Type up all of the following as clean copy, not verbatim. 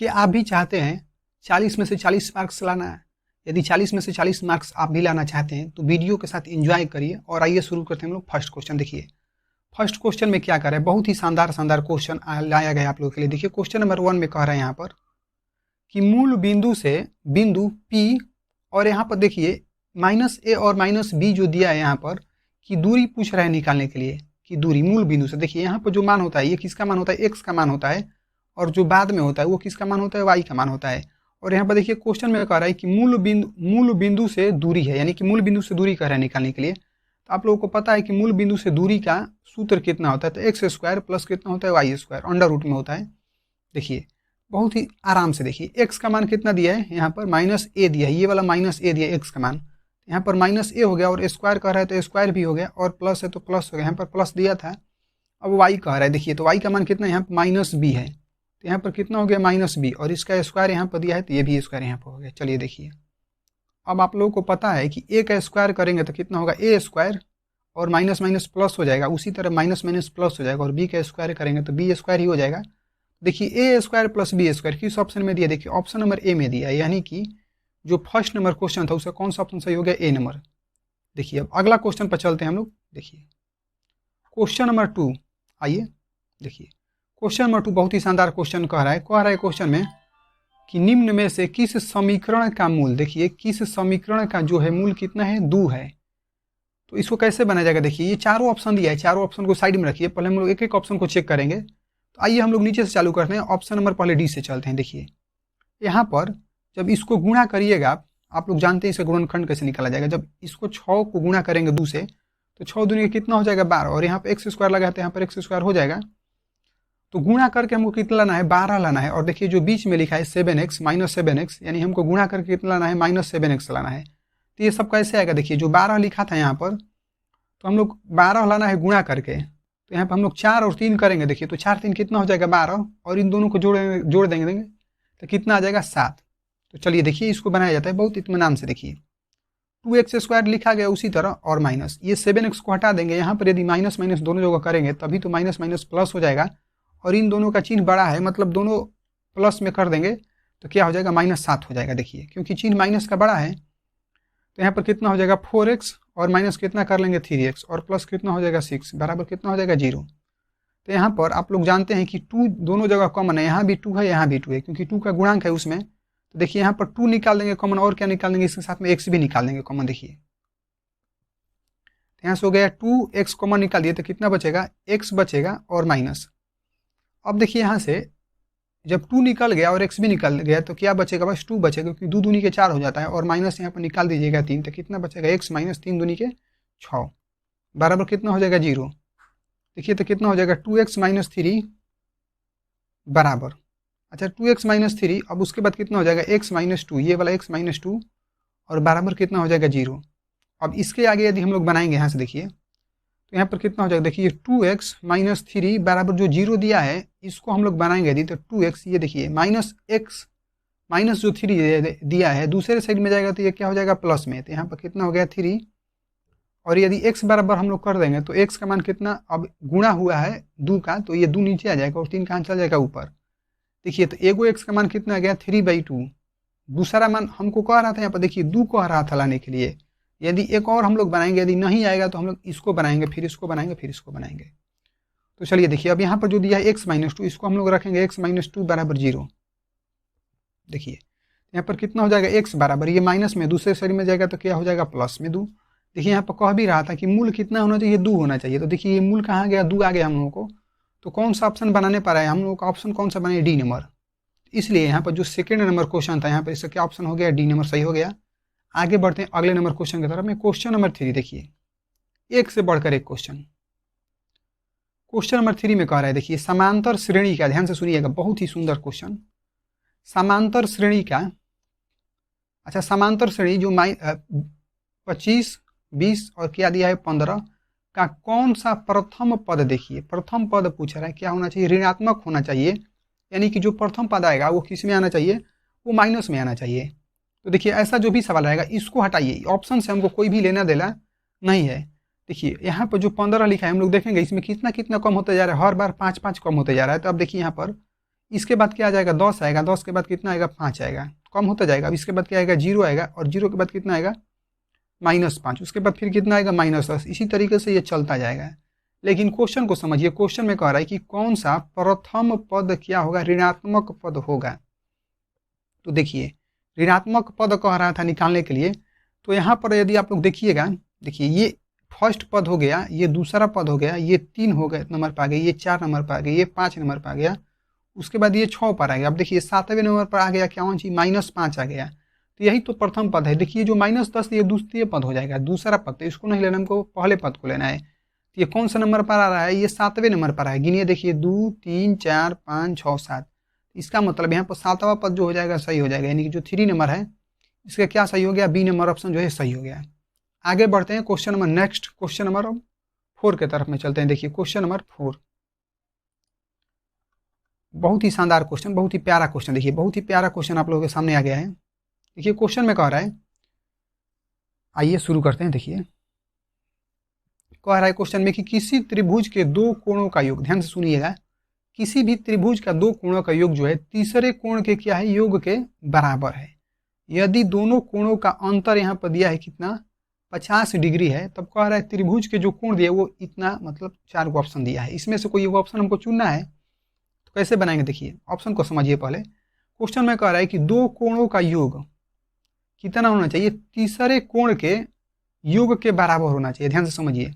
कि आप भी चाहते हैं 40 में से 40 मार्क्स लाना है। यदि 40 में से 40 मार्क्स आप भी लाना चाहते हैं तो वीडियो के साथ एंजॉय करिए। और आइए शुरू करते हैं हम लोग फर्स्ट क्वेश्चन। देखिए फर्स्ट क्वेश्चन में क्या कर रहे हैं, बहुत ही शानदार क्वेश्चन लाया गया आप लोगों के लिए। देखिए क्वेश्चन नंबर 1 में कह रहे हैं यहाँ पर कि मूल बिंदु से बिंदु P और यहाँ पर देखिए -a और -b जो दिया है यहाँ पर कि दूरी पूछ रहा है निकालने के लिए कि दूरी मूल बिंदु से। देखिए यहाँ पर जो मान होता है ये किसका मान होता है, x का मान होता है, और जो बाद में होता है वो किसका मान होता है, y का मान होता है। और यहाँ पर देखिए क्वेश्चन में कह रहा है कि मूल बिंदु से दूरी है, यानी कि मूल बिंदु से दूरी कह रहा है निकालने के लिए। तो आप लोगों को पता है कि मूल बिंदु से दूरी का सूत्र कितना होता है, तो x² प्लस कितना होता है y², अंडर रूट में होता है। देखिए बहुत ही आराम से देखिए x का मान कितना दिया है, यहाँ पर -a दिया है, ये वाला -a दिया है x का मान, यहाँ पर -a हो गया और स्क्वायर कह रहा है तो स्क्वायर भी हो गया, और प्लस है तो प्लस हो गया, यहाँ पर प्लस दिया था। अब y कह रहा है, देखिए तो y का मान कितना है, यहाँ पर -b है, तो यहाँ पर कितना हो गया -b, और इसका स्क्वायर यहाँ पर दिया है तो ये भी स्क्वायर यहाँ पर हो गया। चलिए देखिए अब आप लोगों को पता है कि a का स्क्वायर करेंगे तो कितना होगा a² और माइनस माइनस प्लस हो जाएगा, उसी तरह माइनस माइनस प्लस हो जाएगा, और b का स्क्वायर करेंगे तो b² ही हो जाएगा। देखिए a² प्लस b² किस ऑप्शन में दिया, देखिए ऑप्शन नंबर ए में दिया है, यानी कि जो फर्स्ट नंबर क्वेश्चन था उसका कौन सा ऑप्शन सही हो गया, ए नंबर। देखिए अब अगला क्वेश्चन पर चलते हैं हम लोग। देखिए क्वेश्चन नंबर 2, आइए देखिए क्वेश्चन नंबर 2 बहुत ही शानदार क्वेश्चन कह रहा है क्वेश्चन में कि निम्न में से किस समीकरण का मूल, देखिए किस समीकरण का जो है मूल कितना है, 2 है। तो इसको कैसे बनाया जाएगा, देखिए ये चारों ऑप्शन दिया है, चारों ऑप्शन को साइड में रखिए, पहले हम लोग एक एक ऑप्शन को चेक करेंगे। तो आइए हम लोग नीचे से चालू करते हैं, ऑप्शन नंबर पहले डी से चलते हैं। देखिए यहाँ पर जब इसको गुणा करिएगा, आप लोग जानते हैं इसका गुणनखंड कैसे निकाला जाएगा। जब इसको 6 को गुणा करेंगे 2 से तो 6 दूनी कितना हो जाएगा 12, और यहाँ पर x² लगा है तो यहाँ पर x² हो जाएगा। तो गुणा करके हमको कितना लाना है, 12 लाना है। और देखिए जो बीच में लिखा है 7x -7x, यानी हमको गुणा करके कितना लाना है, -7x लाना है। तो ये सब कैसे आएगा, देखिए जो 12 लिखा था यहाँ पर, तो हम लोग 12 लाना है गुणा करके, तो यहाँ पर हम लोग 4 और 3 करेंगे। देखिए तो 4 3 कितना हो जाएगा 12, और इन दोनों को जोड़ देंगे तो कितना आ जाएगा 7। तो चलिए देखिए इसको बनाया जाता है बहुत इत्मीनान से। देखिए 2x² लिखा गया उसी तरह, और माइनस ये 7x को हटा देंगे, यहाँ पर यदि माइनस माइनस दोनों जगह करेंगे तभी तो माइनस माइनस प्लस हो जाएगा, और इन दोनों का चिन्ह बड़ा है मतलब दोनों प्लस में कर देंगे तो क्या हो जाएगा, -7 हो जाएगा। देखिए क्योंकि चिन्ह माइनस का बड़ा है तो यहाँ पर कितना हो जाएगा 4x, और माइनस कितना कर लेंगे 3x, और प्लस कितना हो जाएगा 6, बराबर कितना हो जाएगा 0। तो यहाँ पर आप लोग जानते हैं कि 2 दोनों जगह कॉमन है, यहाँ भी 2 है यहाँ भी 2 है, क्योंकि 2 का गुणांक है उसमें। तो देखिए यहाँ पर 2 निकाल देंगे कॉमन, और क्या निकाल देंगे, इसके साथ में x भी निकाल देंगे कॉमन। देखिए यहाँ से हो गया 2x कॉमन निकाल दिए तो कितना बचेगा, x बचेगा और माइनस। अब देखिए यहाँ से जब 2 निकल गया और x भी निकल गया तो क्या बचेगा, बस 2 बचेगा, क्योंकि 2 दूनी के 4 हो जाता है, और माइनस यहाँ पर निकाल दीजिएगा 3, तो कितना बचेगा x - 3 दूनी के 6, बराबर कितना हो जाएगा 0। देखिए तो कितना हो जाएगा 2x - 3 बराबर, अच्छा 2x - 3, अब उसके बाद कितना हो जाएगा x - 2, ये वाला x - 2, और बराबर कितना हो जाएगा 0। अब इसके आगे यदि हम लोग बनाएंगे यहाँ से, देखिए तो यहाँ पर कितना हो जाएगा, देखिए 2x - 3 बराबर जो 0 दिया है इसको हम लोग बनाएंगे यदि, तो 2x, ये देखिए -x माइनस जो 3 दिया है दूसरे साइड में जाएगा तो ये क्या हो जाएगा प्लस में, तो यहाँ पर कितना हो गया 3, और यदि x बराबर हम लोग कर देंगे तो x का मान कितना, अब गुणा हुआ है 2 का तो ये 2 नीचे आ जाएगा और 3 कहाँ चल जाएगा ऊपर। देखिए तो एगो x का मान कितना आ गया 3/2, दूसरा मान हमको कह रहा था यहाँ पर, देखिए 2 कह रहा था लाने के लिए। यदि एक और हम लोग बनाएंगे, यदि नहीं आएगा तो हम लोग इसको बनाएंगे, फिर इसको बनाएंगे, फिर इसको बनाएंगे। तो चलिए देखिए अब यहाँ पर जो दिया है x - 2, इसको हम लोग रखेंगे x - 2 बराबर 0। देखिए यहाँ पर कितना हो जाएगा x बराबर, ये माइनस में दूसरे साइड में जाएगा तो क्या हो जाएगा प्लस में 2। देखिए यहाँ पर कह भी रहा था कि मूल कितना होना चाहिए, 2 होना चाहिए। तो देखिए ये मूल कहाँ गया, 2 आ गया हम लोगों को। तो कौन सा ऑप्शन बनाने पा रहा है हम लोग का, ऑप्शन कौन सा बने, डी नंबर। इसलिए यहाँ पर जो सेकेंड नंबर क्वेश्चन था यहाँ पर इसका क्या ऑप्शन हो गया, डी नंबर सही हो गया। आगे बढ़ते हैं अगले नंबर क्वेश्चन की तरफ में। क्वेश्चन नंबर 3 देखिए, एक से बढ़कर एक क्वेश्चन। क्वेश्चन नंबर 3 में कह रहा है, देखिए समांतर श्रेणी का, ध्यान से सुनिएगा, बहुत ही सुंदर क्वेश्चन। समांतर श्रेणी का, अच्छा समांतर श्रेणी जो 25, 20 और क्या दिया है 15 का कौन सा प्रथम पद, देखिए प्रथम पद पूछ रहा है, क्या होना चाहिए, ऋणात्मक होना चाहिए, यानी कि जो प्रथम पद आएगा वो किस में आना चाहिए, वो माइनस में आना चाहिए। तो देखिए ऐसा जो भी सवाल रहेगा इसको हटाइए, ऑप्शन से हमको कोई भी लेना देना नहीं है। देखिए यहाँ पर जो 15 लिखा है हम लोग देखेंगे इसमें कितना कितना कम होता जा रहा है, हर बार 5 5 कम होते जा रहा है। तो अब देखिए यहाँ पर इसके बाद क्या आ जाएगा 10 आएगा, 10 के बाद कितना आएगा 5 आएगा, कम होता जाएगा। अब इसके बाद क्या आएगा 0 आएगा, और 0 के बाद कितना आएगा -5, उसके बाद फिर कितना आएगा -10। इसी तरीके से ये चलता जाएगा। लेकिन क्वेश्चन को समझिए, क्वेश्चन में कह रहा है कि कौन सा प्रथम पद क्या होगा, ऋणात्मक पद होगा। तो देखिए ऋणात्मक पद कह रहा था निकालने के लिए, तो यहाँ पर यदि आप लोग देखिएगा, देखिए ये फर्स्ट पद हो गया, ये दूसरा पद हो गया, ये 3 हो गए नंबर पर आ गए, ये 4 नंबर पर आ गए, ये 5 नंबर पर आ गया, उसके बाद ये 6 पर आ गया। अब देखिए 7वें नंबर पर आ गया क्या चीज -5 आ गया। तो यही तो प्रथम पद है। देखिए जो -10 ये द्वितीय पद हो जाएगा, दूसरा पद, तो इसको नहीं लेना, हमको पहले पद को लेना है। तो ये कौन सा नंबर पर आ रहा है, ये 7वें नंबर पर है। गिनिए देखिए 2 3 4 5 6 7, इसका मतलब यहाँ पर 7वां पद जो हो जाएगा सही हो जाएगा, यानी कि जो 3 नंबर है इसका क्या सही हो गया, बी नंबर ऑप्शन जो है सही हो गया। आगे बढ़ते हैं question number next, question number 4 के तरफ में चलते हैं। देखिए क्वेश्चन नंबर 4 बहुत ही शानदार क्वेश्चन, बहुत ही प्यारा क्वेश्चन। देखिए बहुत ही प्यारा क्वेश्चन आप लोगों के सामने आ गया है। देखिए क्वेश्चन में कह रहा है, आइए शुरू करते हैं। देखिए कह रहा है क्वेश्चन में कि किसी त्रिभुज के 2 कोणों का योग, ध्यान से सुनिएगा, किसी भी त्रिभुज का 2 कोणों का योग जो है तीसरे कोण के क्या है, योग के बराबर है। यदि दोनों कोणों का अंतर यहाँ पर दिया है कितना, 50 डिग्री है, तब कह रहा है त्रिभुज के जो कोण दिया वो इतना, मतलब 4 को ऑप्शन दिया है, इसमें से कोई एक ऑप्शन हमको चुनना है। तो कैसे बनाएंगे, देखिए ऑप्शन को समझिए पहले। क्वेश्चन में कह रहा है कि 2 कोणों का योग कितना होना चाहिए, तीसरे कोण के योग के बराबर होना चाहिए। ध्यान से समझिए।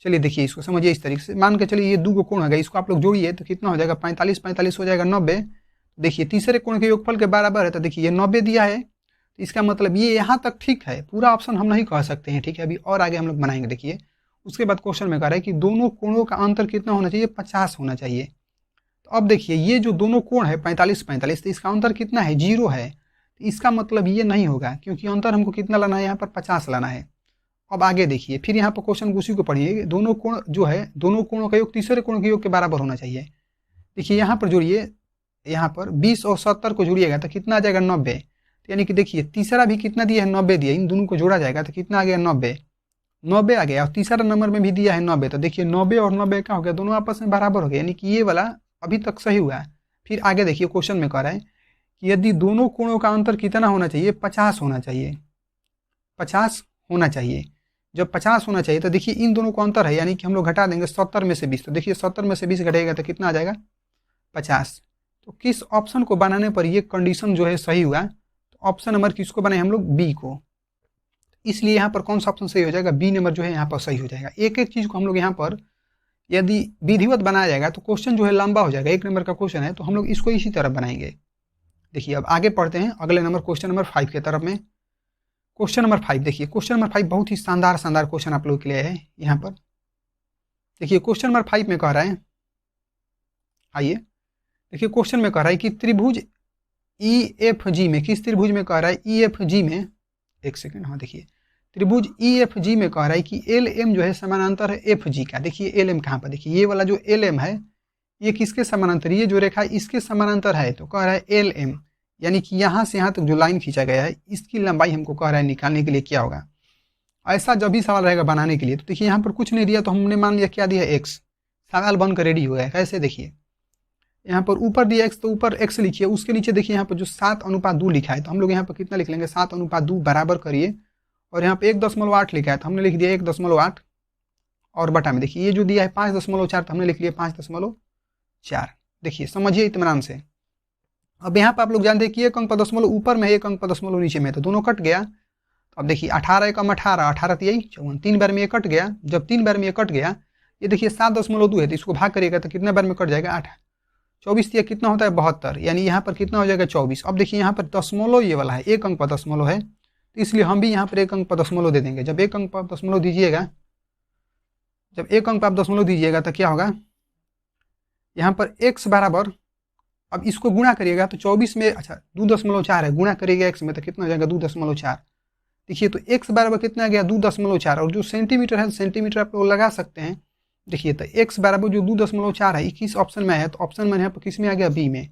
चलिए देखिए इसको समझिए इस तरीके से, मान के चलिए ये 2 कोण हो गया, इसको आप लोग जोड़िए तो कितना हो जाएगा 45, 45 हो जाएगा 90। देखिए तीसरे कोण के योगफल के बराबर है, तो देखिए ये 90 दिया है, तो इसका मतलब ये यहाँ तक ठीक है, पूरा ऑप्शन हम नहीं कह सकते हैं, ठीक है, अभी और आगे हम लोग बनाएंगे। देखिए उसके बाद क्वेश्चन में कह रहा है कि दोनों कोणों का अंतर कितना होना चाहिए, 50 होना चाहिए। तो अब देखिए ये जो दोनों कोण है 45 45, तो इसका अंतर कितना है, 0 है। तो इसका मतलब ये नहीं होगा, क्योंकि अंतर हमको कितना लाना है, यहाँ पर 50 लाना है। अब आगे देखिए, फिर यहाँ पर क्वेश्चन उसी को पढ़िए, दोनों कोण जो है, दोनों कोणों का योग तीसरे कोण के योग के बराबर होना चाहिए। देखिए यहाँ पर जोड़िए, यहाँ पर 20 और 70 को जोड़िएगा तो कितना आ जाएगा 90। यानी कि देखिए तीसरा भी कितना दिया है, 90 दिया, इन दोनों को जोड़ा जाएगा तो कितना आ गया 90, 90 आ गया। और तीसरा नंबर में भी दिया है 90, तो देखिए 90 और 90 क्या हो गया, दोनों आपस में बराबर हो गया, यानी कि ये वाला अभी तक सही हुआ है। फिर आगे देखिए क्वेश्चन में कह रहा है कि यदि दोनों कोणों का अंतर कितना होना चाहिए, 50 होना चाहिए, 50 होना चाहिए। जब 50 होना चाहिए तो देखिए इन दोनों को अंतर है, यानी कि हम लोग घटा देंगे 70 में से 20, तो देखिए 70 में से 20 घटेगा तो कितना आ जाएगा 50। तो किस ऑप्शन को बनाने पर ये कंडीशन जो है सही हुआ, तो ऑप्शन नंबर किसको बनाए हम लोग, बी को। इसलिए यहाँ पर कौन सा ऑप्शन सही हो जाएगा, बी नंबर जो है यहाँ पर सही हो जाएगा। एक एक चीज को हम लोग यहाँ पर यदि विधिवत बनाया जाएगा तो क्वेश्चन जो है लंबा हो जाएगा, 1 नंबर का क्वेश्चन है, तो हम लोग इसको इसी तरह बनाएंगे। देखिए अब आगे पढ़ते हैं अगले नंबर, क्वेश्चन नंबर 5 के तरफ में। क्वेश्चन नंबर 5 देखिए, क्वेश्चन नंबर 5 बहुत ही शानदार शानदार क्वेश्चन आप लोगों के लिए है यहाँ पर। देखिए क्वेश्चन नंबर 5 में कह रहा है, आइए देखिए क्वेश्चन में कह रहा है कि त्रिभुज EFG में, किस त्रिभुज में कह रहा है, EFG में, एक सेकंड, हाँ देखिए त्रिभुज EFG में कह रहा है कि LM जो है समानांतर है FG का। देखिए LM कहाँ पर, देखिए ये वाला जो LM है ये किसके समानांतर, ये जो रेखा है इसके समानांतर है, तो कह रहा है LM, यानी कि यहाँ से यहाँ तक जो लाइन खींचा गया है इसकी लंबाई हमको कह रहा है निकालने के लिए क्या होगा। ऐसा जब भी सवाल रहेगा बनाने के लिए, तो देखिए यहाँ पर कुछ नहीं दिया तो हमने मान लिया क्या दिया, x। सवाल बनकर रेडी हो गया। कैसे, देखिए यहाँ पर ऊपर दिया x, तो ऊपर x लिखिए, उसके नीचे देखिए यहाँ पर जो 7:2 लिखा है, तो हम लोग यहाँ पर कितना लिख लेंगे, 7:2 बराबर करिए, और यहाँ पे 1.8 लिखा है तो हमने लिख दिया 1.8, और बटा में देखिए ये जो दिया है 5.4, तो हमने लिख लिया 5.4। देखिए समझिए इत्मीनान से। अब यहाँ पे आप लोग जानते हैं कि 1 अंक पर दशमलव ऊपर में है, 1 अंक पर दशमलव नीचे में, तो दोनों कट गया। तो अब देखिए 18 एकम 18, 18 यही 54, 3 बार में ये कट गया। जब 3 बार में ये कट गया, ये देखिए 7.2 है, तो इसको भाग करिएगा तो कितने बार में कट जाएगा, 8, 24 दिया कितना होता है 72, यानी यहाँ पर कितना हो जाएगा 24। अब देखिए यहाँ पर दशमलव ये वाला है, 1 अंक पर दशमलव है, तो इसलिए हम भी यहाँ पर 1 अंक पर दशमलव दे देंगे। जब 1 अंक पर दशमलव दीजिएगा, जब 1 अंक पर आप दशमलव दीजिएगा तो क्या होगा, यहाँ पर x बराबर, अब इसको गुणा करिएगा तो 24 में, अच्छा 2.4 है, गुणा करिएगा x में तो कितना हो जाएगा 2.4। देखिए तो x बराबर कितना आ गया 2.4, और जो सेंटीमीटर है सेंटीमीटर आप लोग लगा सकते हैं। देखिए तो x बराबर जो 2.4 है, किस ऑप्शन में है, तो ऑप्शन में यहाँ पर किस में आ गया, बी में।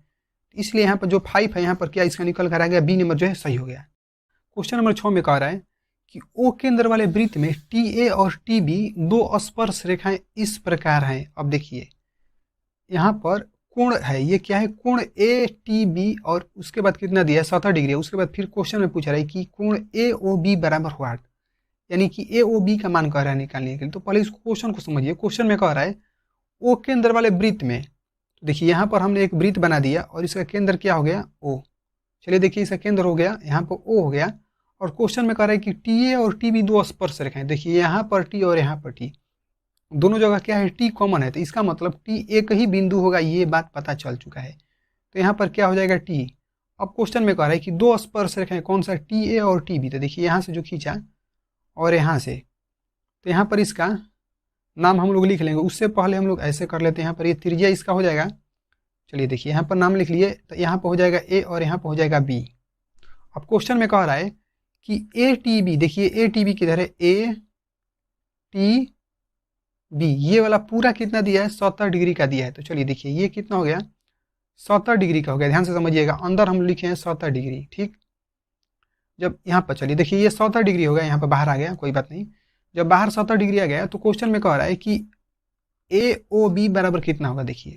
इसलिए यहाँ पर जो 5 है यहाँ पर क्या इसका निकल कर आ गया, बी नंबर जो है सही हो गया। क्वेश्चन नंबर 6 में कह रहा है कि O केंद्र वाले वृत्त में TA और TB 2 स्पर्श रेखाएं इस प्रकार हैं। अब देखिए यहाँ पर कोण है, ये क्या है, कोण ए टी बी, और उसके बाद कितना दिया है 70 डिग्री है। उसके बाद फिर क्वेश्चन में पूछ रहा है कि कोण ए ओ बी बराबर व्हाट, यानी कि ए ओ बी का मान कह रहा है निकालने के लिए। तो पहले इस क्वेश्चन को समझिए। क्वेश्चन में कह रहा है ओ के अंदर वाले वृत्त में, तो देखिए यहाँ पर हमने एक वृत्त बना दिया और इसका केंद्र क्या हो गया, ओ। चलिए देखिए इसका केंद्र हो गया, यहाँ पर ओ हो गया। और क्वेश्चन में कह रहा है कि टी ए और टी बी दो स्पर्श रेखाएं, देखिए यहाँ पर टी और यहाँ पर टी, दोनों जगह क्या है, टी कॉमन है, तो इसका मतलब टी एक ही बिंदु होगा, ये बात पता चल चुका है। तो यहाँ पर क्या हो जाएगा, टी। अब क्वेश्चन में कह रहा है कि दो स्पर्श रेखाएं, कौन सा, टी ए और टी बी। तो देखिए यहाँ से जो खींचा और यहाँ से, तो यहाँ पर इसका नाम हम लोग लिख लेंगे। उससे पहले हम लोग ऐसे कर लेते हैं, यहाँ पर ये त्रिज्या इसका हो जाएगा। चलिए देखिए यहाँ पर नाम लिख लिए, तो यहाँ पर हो जाएगा ए और यहाँ पर हो जाएगा बी। अब क्वेश्चन में कह रहा है कि ए टी बी, देखिए ए टी बी किधर है, ए टी बी, ये वाला पूरा कितना दिया है, 70 डिग्री का दिया है। तो चलिए देखिए ये कितना हो गया, 70 डिग्री का हो गया। ध्यान से समझिएगा, अंदर हम लिखे हैं 70 डिग्री, ठीक। जब यहाँ पर चलिए देखिए ये 70 डिग्री हो गया, यहाँ पर बाहर आ गया, कोई बात नहीं। जब बाहर 70 डिग्री आ गया तो क्वेश्चन में कह रहा है कि ए ओ बी बराबर कितना होगा। देखिए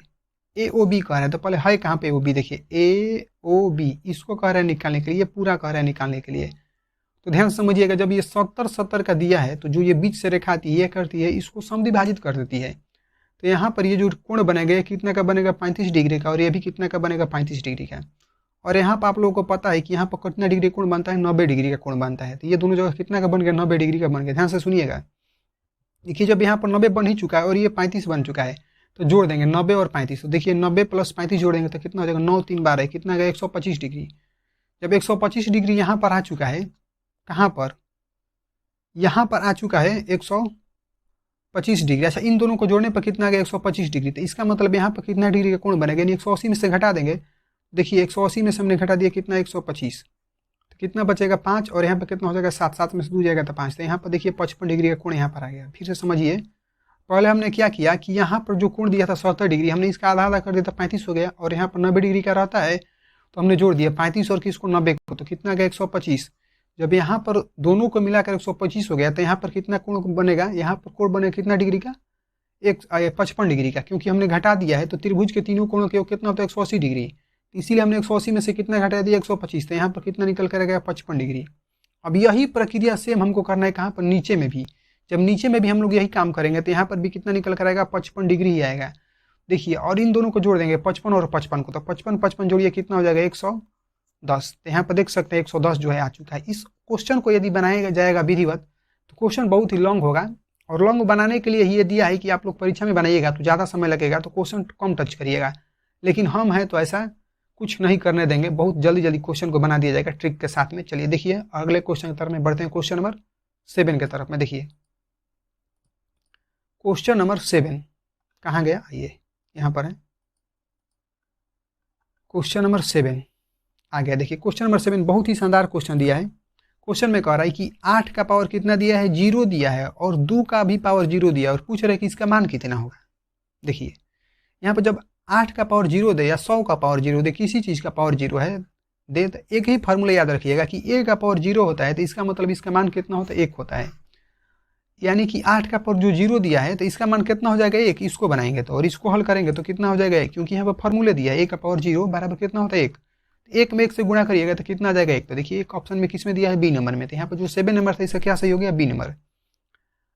ए ओ बी कह रहा है, तो पहले है कहाँ पे ओ बी, देखिए ए ओ बी, इसको कह रहा है निकालने के लिए, ये पूरा कह रहा है निकालने के लिए। तो ध्यान समझिएगा, जब ये 70 का दिया है तो जो ये बीच से रेखा आती है ये करती है, इसको समद्विभाजित कर देती है। तो यहाँ पर ये जो कोण बनेगा ये कितना का बनेगा, 35 डिग्री का, और ये भी कितना का बनेगा, 35 डिग्री का। और यहाँ पर आप लोगों को पता है कि यहाँ पर कितना डिग्री कोण बनता है, 90 डिग्री का कोण बनता है। तो ये दोनों जगह कितना का बन गया, 90 डिग्री का बन गया। ध्यान से सुनिएगा, देखिए जब यहाँ पर 90 बन ही चुका है और ये 35 बन चुका है, तो जोड़ देंगे 90 और 35। तो देखिए 90 प्लस 35 जोड़ेंगे तो कितना हो जाएगा, 9 3 12, कितना गया, 125 डिग्री। जब 125 डिग्री यहाँ पर आ चुका है, कहाँ पर, यहाँ पर आ चुका है 125 डिग्री। अच्छा, इन दोनों को जोड़ने पर कितना आ गया, 125 डिग्री। तो इसका मतलब यहाँ पर कितना डिग्री का कोण बनेगा, यानी 180 में से घटा देंगे। देखिए 180 में से हमने घटा दिया कितना, 125, तो कितना बचेगा 5, और यहाँ पर कितना हो जाएगा 7, 7 में से 2 जाएगा तो 5। तो यहाँ पर देखिए 55 डिग्री का कोण यहाँ पर आ गया। फिर से समझिए, पहले हमने क्या किया कि यहाँ पर जो कोण दिया था 70 डिग्री, हमने इसका आधा आधा कर दिया था, 35 हो गया, और यहाँ पर 90 डिग्री का रहता है तो हमने जोड़ दिया 35 और किसको, 90 को, तो कितना गया 125। जब यहाँ पर दोनों को मिलाकर 125 हो गया, तो यहाँ पर कितना कोण बनेगा, यहाँ पर कोण बनेगा कितना डिग्री का, 55 डिग्री का, क्योंकि हमने घटा दिया है। तो त्रिभुज के तीनों कोणों के कितना होता है, 180 डिग्री। इसीलिए हमने 180 में से कितना घटा दिया, 125। तो यहाँ पर कितना निकल कर गया, 55 डिग्री। अब यही प्रक्रिया सेम हमको करना है कहाँ पर, नीचे में भी। जब नीचे में भी हम लोग यही काम करेंगे तो यहाँ पर भी कितना निकल कर आएगा, 55 डिग्री ही आएगा। देखिए, और इन दोनों को जोड़ देंगे 55 और 55 को, तो 55 55 जोड़िए कितना हो जाएगा, 110। तो यहाँ पर देख सकते हैं 110 जो है आ चुका है। इस क्वेश्चन को यदि बनाया जाएगा विधिवत तो क्वेश्चन बहुत ही लॉन्ग होगा, और लॉन्ग बनाने के लिए ये दिया है कि आप लोग परीक्षा में बनाइएगा तो ज़्यादा समय लगेगा, तो क्वेश्चन कम टच करिएगा। लेकिन हम हैं तो ऐसा कुछ नहीं करने देंगे, बहुत जल्दी जल्दी क्वेश्चन को बना दिया जाएगा ट्रिक के साथ में। चलिए देखिए अगले क्वेश्चन की तरफ में बढ़ते हैं, क्वेश्चन नंबर 7 की तरफ में। देखिए क्वेश्चन नंबर 7 कहाँ गया, आइए यहाँ पर है, क्वेश्चन नंबर 7 आ गया। देखिए क्वेश्चन नंबर 7 बहुत ही शानदार क्वेश्चन दिया है। क्वेश्चन में कह रहा है कि 8 का पावर कितना दिया है, 0 दिया है, और 2 का भी पावर 0 दिया है, और पूछ रहे हैं कि इसका मान कितना होगा। देखिए यहाँ पर जब 8 का पावर 0 दे या 100 का पावर 0 दे, किसी चीज़ का पावर 0 है दे, तो एक ही फार्मूला याद रखिएगा कि a का पावर 0 होता है, तो इसका मतलब इसका मान कितना होता है, 1 होता है। यानी कि 8 का पावर जो 0 दिया है तो इसका मान कितना हो जाएगा, 1। इसको बनाएंगे तो, और इसको हल करेंगे तो कितना हो जाएगा 1, क्योंकि यहाँ पर फार्मूले दिया है a का पावर 0 बराबर कितना होता है 1। 1 में 1 से गुणा करिएगा तो कितना आ जाएगा 1। तो देखिए एक ऑप्शन में किस में दिया है, बी नंबर में। तो यहाँ पर जो 7 नंबर था इसका क्या सही हो गया, बी नंबर।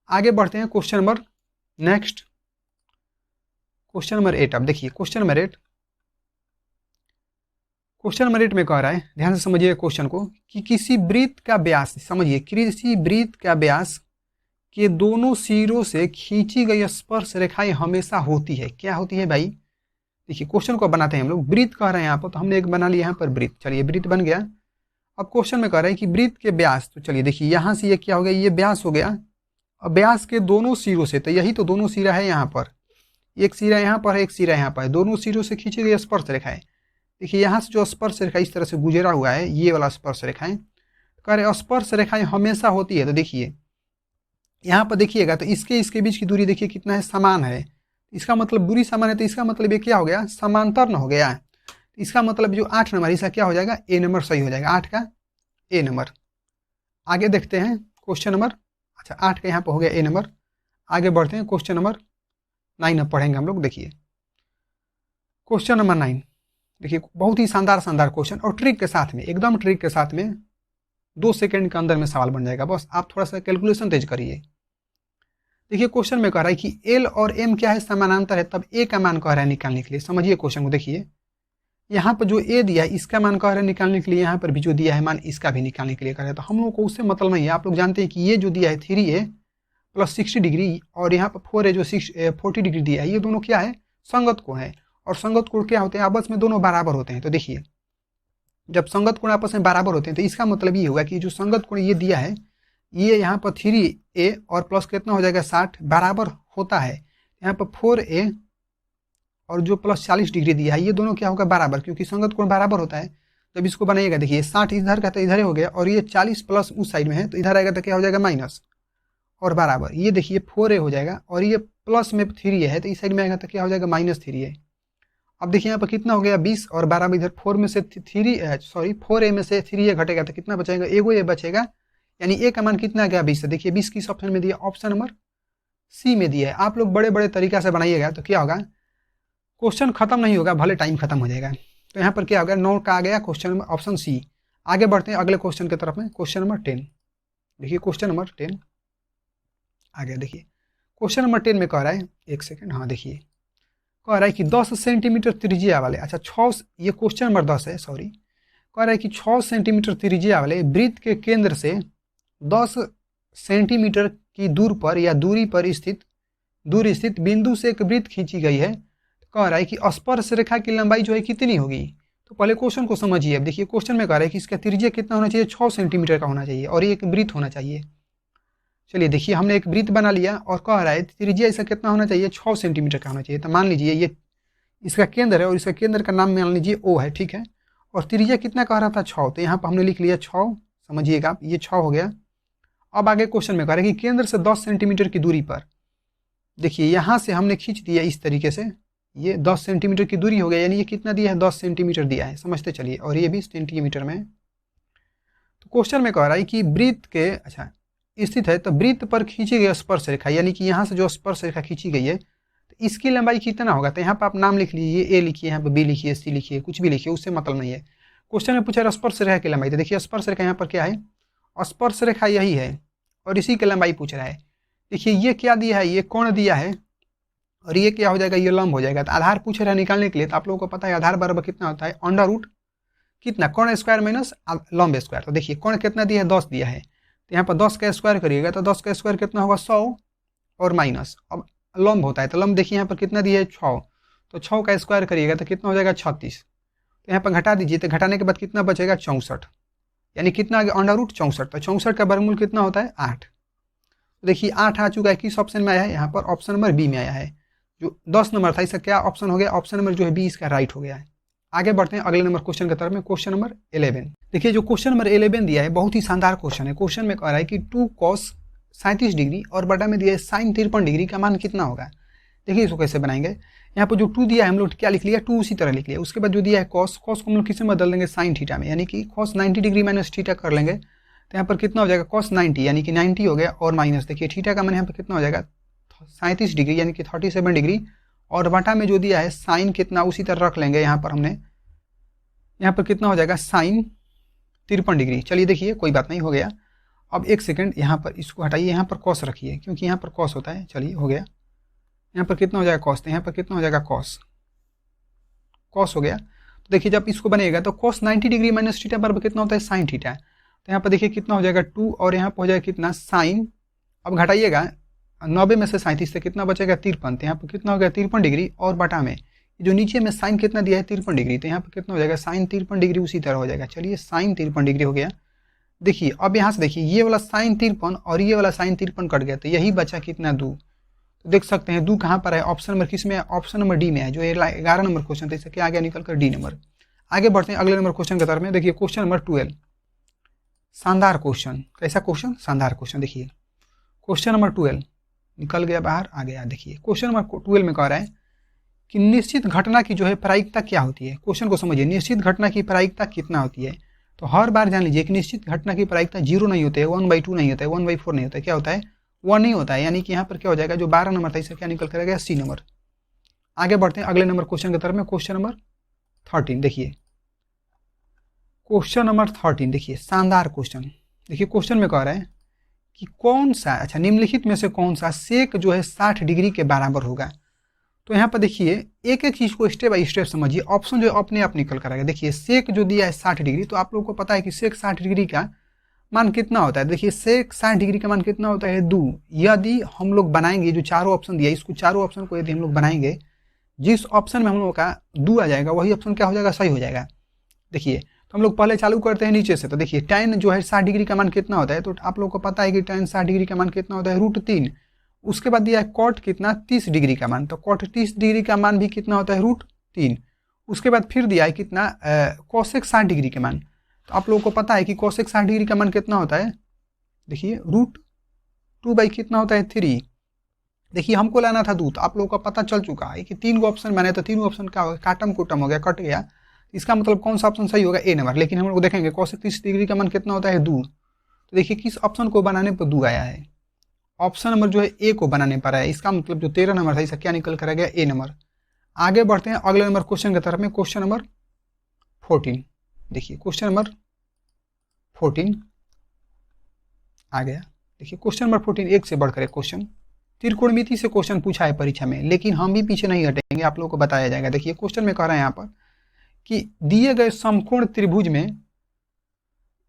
आगे बढ़ते हैं question number next, question number 8। अब देखिए क्वेश्चन नंबर 8, क्वेश्चन नंबर 8 में कह रहा है, ध्यान से समझिए क्वेश्चन को, कि किसी वृत्त का व्यास, समझिए किसी वृत्त का व्यास के दोनों सिरों से खींची गई स्पर्श रेखाएं हमेशा होती है। क्या होती है भाई, देखिए क्वेश्चन को बनाते हैं हम लोग। वृत्त कह रहे हैं यहाँ पर, तो हमने एक बना लिया यहाँ पर वृत्त। चलिए वृत्त बन गया। अब क्वेश्चन में कह रहा है कि वृत्त के व्यास, तो चलिए देखिए यहाँ से ये क्या हो गया, ये व्यास हो गया। अब व्यास के दोनों सिरों से, तो यही तो दोनों सिरा है यहाँ पर, एक सिरा यहाँ पर है, एक सिरा यहाँ पर है, दोनों सिरों से खींची गई स्पर्श रेखाएं। देखिए यहाँ से जो स्पर्श रेखा इस तरह से गुजरा हुआ है, ये वाला स्पर्श रेखाएं, कह रहे स्पर्श रेखाएं हमेशा होती है। तो देखिए यहाँ पर देखिएगा तो इसके बीच की दूरी देखिए कितना है, समान है। इसका मतलब दूरी समान है, तो इसका मतलब ये क्या हो गया, समांतर न हो गया। इसका मतलब जो 8 नंबर इसका क्या हो जाएगा, ए नंबर सही हो जाएगा, 8 का ए नंबर। आगे देखते हैं क्वेश्चन नंबर, अच्छा 8 का यहाँ पर हो गया ए नंबर। आगे बढ़ते हैं क्वेश्चन नंबर 9 अब पढ़ेंगे हम लोग। देखिए क्वेश्चन नंबर 9 देखिए, बहुत ही शानदार क्वेश्चन और ट्रिक के साथ में, एकदम ट्रिक के साथ में 2 सेकंड के अंदर में सवाल बन जाएगा। बस आप थोड़ा सा कैलकुलेशन तेज करिए। देखिए क्वेश्चन में कह रहा है कि एल और एम क्या है, समानांतर है, तब ए का मान कह रहा है निकालने के लिए। समझिए क्वेश्चन को। देखिए यहाँ पर जो ए दिया है इसका मान कह रहा है निकालने के लिए, यहाँ पर भी जो दिया है मान इसका भी निकालने के लिए कह रहा है। तो हम लोग को उससे मतलब नहीं है। आप लोग जानते हैं कि ये जो दिया है 3a प्लस 60 डिग्री और यहाँ पर 4a जो 40 डिग्री दिया है, ये दोनों क्या है, संगत कोण है। और संगत कोण क्या होते हैं, आपस में दोनों बराबर होते हैं। तो देखिए जब संगत कोण आपस में बराबर होते हैं तो इसका मतलब ये होगा कि जो संगत कोण ये दिया है, ये यहाँ पर 3a और प्लस कितना हो जाएगा 60 बराबर होता है। यहाँ पर 4a और जो प्लस 40 डिग्री दिया है, ये दोनों क्या होगा, बराबर, क्योंकि संगत कोण बराबर होता है। जब इसको बनाइएगा देखिए 60 इधर का तो इधर हो गया और ये 40 प्लस उस साइड में है, तो इधर आएगा तो क्या हो जाएगा माइनस और बराबर। ये देखिए 4a हो जाएगा और ये प्लस में 3a है, तो इस साइड में आएगा तो क्या हो जाएगा माइनस 3a। अब देखिए यहाँ पर कितना हो गया 20 और 12 में इधर 4a में से 3a घटेगा तो कितना बचेगा, एगो ये बचेगा, यानी ए का मान कितना आ गया 20। देखिए 20 किस ऑप्शन में दिया, ऑप्शन नंबर सी में दिया है। आप लोग बड़े बड़े तरीका से बनाइएगा तो क्या होगा, क्वेश्चन खत्म नहीं होगा, भले टाइम खत्म हो जाएगा। तो यहाँ पर क्या हो गया, 9 का आ गया क्वेश्चन नंबर ऑप्शन सी। आगे बढ़ते हैं अगले क्वेश्चन की तरफ में, क्वेश्चन नंबर 10। देखिए क्वेश्चन नंबर 10 आ गया। देखिए क्वेश्चन नंबर 10 में कह रहा है, एक सेकेंड, हाँ देखिए कह रहा है कि 10 सेंटीमीटर त्रिज्या वाले, अच्छा 6, ये क्वेश्चन नंबर 10 है, सॉरी। कह रहा है कि 6 सेंटीमीटर त्रिज्या वाले वृत्त के केंद्र से 10 सेंटीमीटर की दूर पर या दूरी स्थित बिंदु से एक वृत्त खींची गई है। कह रहा है कि स्पर्श रेखा की लंबाई जो है कितनी होगी। तो पहले क्वेश्चन को समझिए। अब देखिए क्वेश्चन में कह रहा है कि इसका त्रिज्या कितना होना चाहिए, 6 सेंटीमीटर का होना चाहिए और ये एक वृत्त होना चाहिए। चलिए देखिए हमने एक वृत्त बना लिया और कह रहा है त्रिज्या इसका कितना होना चाहिए, 6 सेंटीमीटर का होना चाहिए। तो मान लीजिए ये इसका केंद्र है और इसका केंद्र का नाम मान लीजिए O है, ठीक है। और त्रिज्या कितना कह रहा था, 6, तो यहाँ पर हमने लिख लिया 6, समझिएगा आप, ये 6 हो गया। अब आगे क्वेश्चन में कह रहा है कि केंद्र से 10 सेंटीमीटर की दूरी पर, देखिए यहाँ से हमने खींच दिया इस तरीके से, ये 10 सेंटीमीटर की दूरी हो गया, यानी ये कितना दिया है, 10 सेंटीमीटर दिया है, समझते चलिए, और ये भी सेंटीमीटर में। तो क्वेश्चन में कह रहा है कि वृत्त के अच्छा स्थित है, तो वृत्त पर खींची गई स्पर्श रेखा, यानी कि यहाँ से जो स्पर्श रेखा खींची गई है तो इसकी लंबाई कितना होगा। तो यहाँ पर आप नाम लिख लीजिए, ए लिखिए, यहाँ पर बी लिखिए, सी लिखिए, कुछ भी लिखिए, उससे मतलब नहीं है। क्वेश्चन में पूछा स्पर्श रेखा की लंबाई, तो देखिए स्पर्श रेखा यहाँ पर क्या है, स्पर्श रेखा यही है और इसी की लंबाई पूछ रहा है। देखिए ये क्या दिया है, ये कोण दिया है और ये क्या हो जाएगा, ये लंब हो जाएगा। तो आधार पूछ रहा है निकालने के लिए, तो आप लोगों को पता है आधार बराबर कितना होता है, अंडर रूट कितना, कोण स्क्वायर माइनस लंब स्क्वायर। तो देखिए कोण कितना दिया है, 10 दिया है, तो यहाँ पर 10 का स्क्वायर करिएगा तो 10 का स्क्वायर कितना होगा, 100 और माइनस, अब लंब होता है तो लंब देखिए यहाँ पर कितना दिया है, 6, तो 6 का स्क्वायर करिएगा तो कितना हो जाएगा 36। तो यहाँ पर घटा दीजिए, तो घटाने के बाद कितना बचेगा 64, यानी कितना आ गया अंडर रूट 64। तो 64 का वर्गमूल कितना होता है 8। तो देखिए 8 आ चुका है, किस ऑप्शन में आया है, यहाँ पर ऑप्शन नंबर बी में आया है। जो 10 नंबर था इसका क्या ऑप्शन हो गया, ऑप्शन नंबर जो है बी इसका राइट हो गया है। आगे बढ़ते हैं अगले नंबर क्वेश्चन की तरफ में, क्वेश्चन नंबर 11। देखिए जो क्वेश्चन नंबर 11 दिया है बहुत ही शानदार क्वेश्चन है। क्वेश्चन में कह रहा है कि 2 cos 37 डिग्री और बटा में दिया है sin 53 डिग्री का मान कितना होगा। देखिए इसको कैसे बनाएंगे, यहाँ पर जो 2 दिया है हम लोग क्या लिख लिया, 2 उसी तरह लिख लिया। उसके बाद जो दिया है cos को हम लोग किस में बदल देंगे, sin थीटा में, यानी कि cos 90 डिग्री माइनस थीटा कर लेंगे। तो यहाँ पर कितना हो जाएगा cos 90, यानी कि 90 हो गया और माइनस देखिए थीटा का मान यहाँ पर कितना हो जाएगा 37 डिग्री, यानी कि 37 डिग्री, और बटा में जो दिया है साइन कितना उसी तरह रख लेंगे। यहाँ पर हमने यहाँ पर कितना हो जाएगा sin 53 डिग्री। चलिए देखिए कोई बात नहीं, हो गया। अब एक सेकंड यहाँ पर इसको हटाइए, यहाँ पर cos रखिए क्योंकि यहाँ पर cos होता है। चलिए हो गया, यहाँ पर कितना हो जाएगा cos, तो यहाँ पर कितना हो जाएगा cos हो गया। तो देखिए जब इसको बनेगा तो cos 90 डिग्री माइनस थीटा बराबर कितना होता है sin थीटा। तो यहाँ पर देखिए कितना हो जाएगा 2 और यहाँ पर हो जाएगा कितना sin, अब घटाइएगा 90 में से 37 से कितना बचेगा 53। तो यहाँ पर कितना हो गया 53 डिग्री और बटा में जो नीचे में साइन कितना दिया है 53 डिग्री, तो यहाँ पर कितना हो जाएगा साइन 53 डिग्री उसी तरह हो जाएगा। चलिए साइन 53 डिग्री हो गया। देखिए अब यहाँ से देखिए ये वाला साइन 53 और ये वाला साइन 53 कट गया, तो यही बचा कितना 2। तो देख सकते हैं 2 कहाँ पर है, ऑप्शन नंबर किस में है, ऑप्शन नंबर डी में है, जो 11 नंबर क्वेश्चन था इससे क्या आ गया निकल कर डी नंबर। आगे बढ़ते हैं अगले नंबर क्वेश्चन की तरफ में। देखिए क्वेश्चन नंबर 12, शानदार क्वेश्चन। कैसा क्वेश्चन, शानदार क्वेश्चन। देखिए क्वेश्चन नंबर 12 निकल गया बाहर, आ गया। देखिए क्वेश्चन नंबर 12 में कह रहा है कि निश्चित घटना की जो है प्रायिकता क्या होती है। क्वेश्चन को समझिए, निश्चित घटना की प्रायिकता कितना होती है। तो हर बार जान लीजिए कि निश्चित घटना की प्रायिकता 0 नहीं होती है, 1/2 नहीं होता है, 1/4 नहीं होता है, क्या होता है 1 नहीं होता है। यानी कि यहाँ पर क्या हो जाएगा, जो 12 नंबर था इससे क्या निकल कर गया सी नंबर। आगे बढ़ते हैं अगले नंबर क्वेश्चन की तरफ में। क्वेश्चन नंबर 13 देखिए, क्वेश्चन नंबर 13 देखिए, शानदार क्वेश्चन। देखिए क्वेश्चन में कह रहे हैं कि कौन सा, अच्छा निम्नलिखित में से कौन सा सेक जो है 60 डिग्री के बराबर होगा। तो यहाँ पर देखिए एक एक चीज़ को स्टेप बाई स्टेप समझिए, ऑप्शन जो अपने आप निकल कर आएगा। देखिए सेक जो दिया है 60 डिग्री, तो आप लोगों को पता है कि सेक 60 डिग्री का मान कितना होता है। देखिए सेक 60 डिग्री का मान कितना होता है 2। यदि हम लोग बनाएंगे जो चारों ऑप्शन दिया है, इसको चारों ऑप्शन को यदि हम लोग बनाएंगे, जिस ऑप्शन में हम लोगों का 2 आ जाएगा वही ऑप्शन क्या हो जाएगा, सही हो जाएगा। देखिए तो हम लोग पहले चालू करते हैं नीचे से। तो देखिए tan जो है 60 डिग्री का मान कितना होता है, तो आप लोगों को पता है कि tan 60 डिग्री का मान कितना होता है √3। उसके बाद दिया है cot कितना 30 डिग्री का मान, तो cot 30 डिग्री का मान भी कितना होता है √3। उसके बाद फिर दिया है कितना cosec 60 डिग्री के मान, तो आप लोगों को पता है कि cosec 60 डिग्री का मान कितना होता है, देखिए √2 बाई कितना होता है 3। देखिए हमको लाना था 2, तो आप लोगों को पता चल चुका है कि 3 गो ऑप्शन बने, तो 3 ऑप्शन का काटम कुटम हो गया, कट गया। इसका मतलब कौन सा ऑप्शन सही होगा, ए नंबर। लेकिन हम लोग देखेंगे cosec 30 डिग्री का मान कितना होता है 2। तो देखिए किस ऑप्शन को बनाने पर 2 आया है, ऑप्शन नंबर जो है ए को बनाने पर है। इसका मतलब जो 13 नंबर था इसका क्या निकल कर आ गया, ए नंबर। आगे बढ़ते हैं अगले नंबर क्वेश्चन की तरफ में। क्वेश्चन नंबर 14 देखिए, क्वेश्चन नंबर 14 आ गया। देखिए क्वेश्चन नंबर 14 एक से बढ़कर एक क्वेश्चन, त्रिकोणमिति से क्वेश्चन पूछा है परीक्षा में, लेकिन हम भी पीछे नहीं हटेंगे, आप लोगों को बताया जाएगा। देखिए क्वेश्चन में कह रहा है यहाँ पर कि दिए गए समकोण त्रिभुज में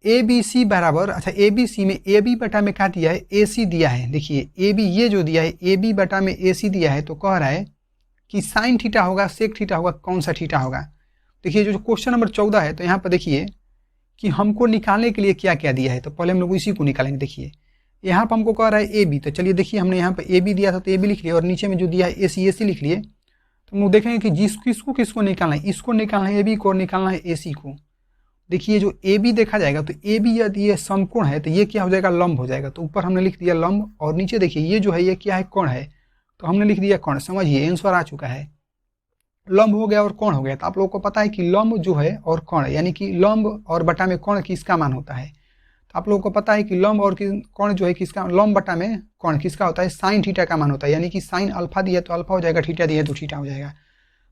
ए बी सी बराबर, अच्छा ए बी सी में ए बी बटा में क्या दिया है, ए सी दिया है। देखिए ए बी ये जो दिया है ए बी बटा में ए सी दिया है, तो कह रहा है कि साइन थीटा होगा सेक थीटा होगा, कौन सा थीटा होगा। देखिए जो क्वेश्चन नंबर 14 है, तो यहाँ पर देखिए कि हमको निकालने के लिए क्या क्या दिया है, तो पहले हम लोग इसी को निकालेंगे। देखिए यहाँ पर हमको कह रहा है ए बी, तो चलिए देखिए हमने यहाँ पर ए बी दिया था तो ए बी लिख लिया, और नीचे में जो दिया है ए सी लिख लिए। तो हम लोग देखेंगे कि किसको निकालना है, इसको निकालना है ए बी को, और निकालना है ए सी को। देखिए जो ए बी देखा जाएगा, तो ए बी यदि ये समकोण है तो ये क्या हो जाएगा, लंब हो जाएगा। तो ऊपर हमने लिख दिया लंब, और नीचे देखिए ये जो है ये क्या है, कोण है, तो हमने लिख दिया कोण। समझिए आंसर आ चुका है, लंब हो गया और कोण हो गया। तो आप लोगों को पता है कि लंब जो है और कोण, यानी कि लंब और बटा में कोण किसका मान होता है। तो आप लोगों को पता है कि लंब और कोण जो है किसका, लंब बटा में कोण किसका होता है, साइन थीटा का मान होता है। यानी कि साइन अल्फा दिया तो अल्फा हो जाएगा, थीटा दिया तो थीटा हो जाएगा।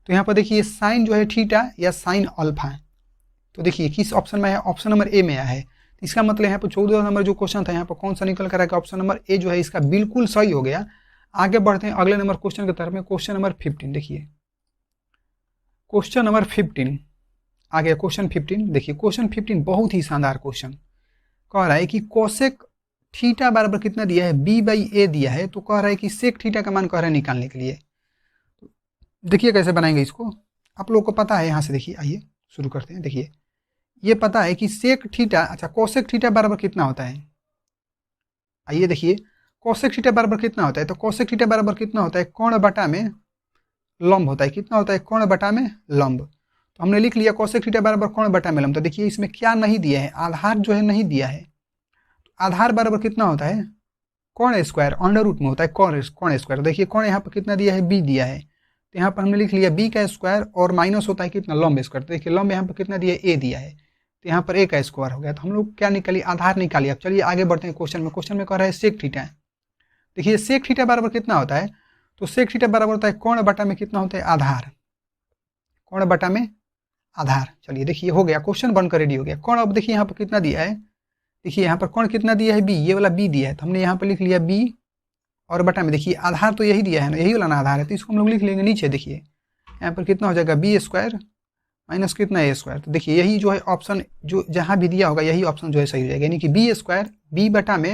तो यहाँ पर देखिए साइन जो है थीटा या साइन अल्फा, तो देखिए किस ऑप्शन में है, ऑप्शन नंबर ए में आया है। तो इसका मतलब यहाँ पर 14 नंबर जो क्वेश्चन था यहाँ पर कौन सा निकल कर आएगा, ऑप्शन नंबर ए जो है इसका बिल्कुल सही हो गया। आगे बढ़ते हैं अगले नंबर क्वेश्चन की तरफ में। क्वेश्चन नंबर 15 देखिए, क्वेश्चन नंबर 15 आ गया। क्वेश्चन 15 देखिए, क्वेश्चन 15 बहुत ही शानदार क्वेश्चन। कह रहा है कि कोसेक थीटा बराबर कितना दिया है, बी बाई ए दिया है। तो कह रहा है कि सेक थीटा का मान कह रहा है निकालने के लिए। देखिए कैसे बनाएंगे इसको, आप लोगों को पता है। यहाँ से देखिए, आइए शुरू करते हैं। देखिए ये पता है कि सेक थीटा, अच्छा कोसेक थीटा बराबर कितना होता है, आइए देखिए कोसेक थीटा बराबर कितना होता है। तो कोसेक थीटा बराबर कितना होता है, कोण बटा में लंब होता है। कितना होता है, कोण बटा में लंब। तो हमने लिख लिया कोसेक थीटा बराबर कोण बटा में लंब। तो देखिए इसमें क्या नहीं दिया है, आधार जो है नहीं दिया है। तो आधार बराबर कितना होता है, कोण स्क्वायर, अंडर रूट में होता है कोण स्क्वायर। देखिए कोण यहाँ पर कितना दिया है, बी दिया है। तो यहाँ पर हमने लिख लिया बी का स्क्वायर, और माइनस होता है कितना, लंब स्क्वायर। तो देखिए लंब यहाँ पर कितना दिया है, ए दिया है। तो यहाँ पर ए का स्क्वायर हो गया। तो हम लोग क्या निकालिए, आधार निकालिए। अब चलिए आगे बढ़ते हैं क्वेश्चन में। क्वेश्चन में कह रहा है सेक थीटा। देखिए सेक थीटा बराबर कितना होता है, तो सेक थीटा बराबर होता है कोण बटा में कितना होता है, आधार। कोण बटा में आधार। चलिए देखिए हो गया, क्वेश्चन बनकर रेडी हो गया। कोण अब देखिए यहाँ पर कितना दिया है, देखिए यहाँ पर कोण कितना दिया है, बी, ये वाला बी दिया है। तो हमने यहाँ पर लिख लिया बी, और बटा में देखिए आधार तो यही दिया है ना, यही वाला ना आधार है। तो इसको हम लोग लिख लेंगे नीचे। देखिए यहाँ पर कितना हो जाएगा, बी स्क्वायर माइनस कितना, ए स्क्वायर। तो देखिए यही जो है ऑप्शन जो जहाँ भी दिया होगा यही ऑप्शन जो है सही हो जाएगा। यानी कि बी स्क्वायर, बी बटा में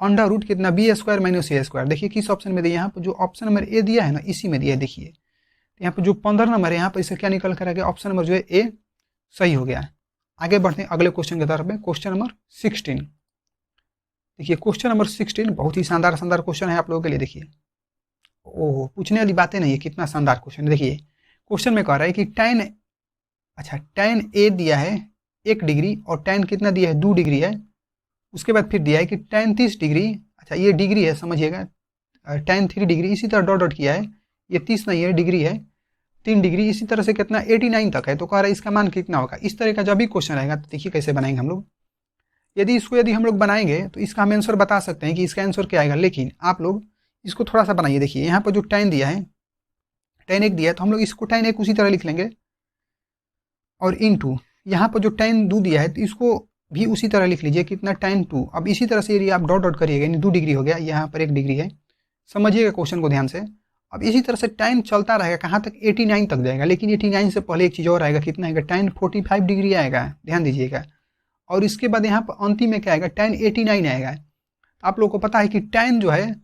अंडर रूट कितना, बी स्क्वायर माइनस ए स्क्वायर। देखिए किस ऑप्शन में दिया, यहाँ पर जो ऑप्शन नंबर ए दिया है ना इसी में दिया है। देखिए यहाँ पर जो 15 नंबर है यहाँ पर इससे क्या निकल कर आ गया, ऑप्शन नंबर जो है ए सही हो गया। आगे बढ़ते हैं अगले क्वेश्चन की तरफ में। क्वेश्चन नंबर 16 देखिए, क्वेश्चन नंबर 16 बहुत ही शानदार क्वेश्चन है आप लोगों के लिए। देखिए ओह पूछने वाली बातें नहीं है, कितना शानदार क्वेश्चन। देखिए क्वेश्चन में कह रहा है कि tan, अच्छा tan ए दिया है 1 डिग्री, और tan कितना दिया है, 2 डिग्री है। उसके बाद फिर दिया है कि tan 30 डिग्री, अच्छा ये डिग्री है समझिएगा, tan 3 डिग्री, इसी तरह डॉट डॉट किया है, ये 30 नहीं है डिग्री है, 3 डिग्री, इसी तरह से कितना 89 तक है। तो कह रहा है इसका मान कितना होगा। इस तरह का जब भी क्वेश्चन आएगा तो देखिए कैसे बनाएंगे हम लोग। यदि हम लोग बनाएंगे तो इसका हम आंसर बता सकते हैं कि इसका आंसर क्या आएगा, लेकिन आप लोग इसको थोड़ा सा बनाइए। देखिए यहाँ पर जो tan दिया है, tan 1 दिया है तो हम लोग इसको tan 1 उसी तरह लिख लेंगे, और इनटू यहाँ पर जो tan 2 दिया है तो इसको भी उसी तरह लिख लीजिए, कितना tan 2। अब इसी तरह से यदि आप डॉट डॉट करिएगा, यानी 2 डिग्री हो गया, यहाँ पर 1 डिग्री है, समझिएगा क्वेश्चन को ध्यान से। अब इसी तरह से टाइम चलता रहेगा, कहाँ तक 89 तक जाएगा, लेकिन 89 से पहले एक चीज़ और आएगा, कितना आएगा, tan 45 डिग्री आएगा, ध्यान दीजिएगा। और इसके बाद यहाँ पर अंतिम में क्या आएगा, tan 89 आएगा। आप लोगों को पता है कि tan जो है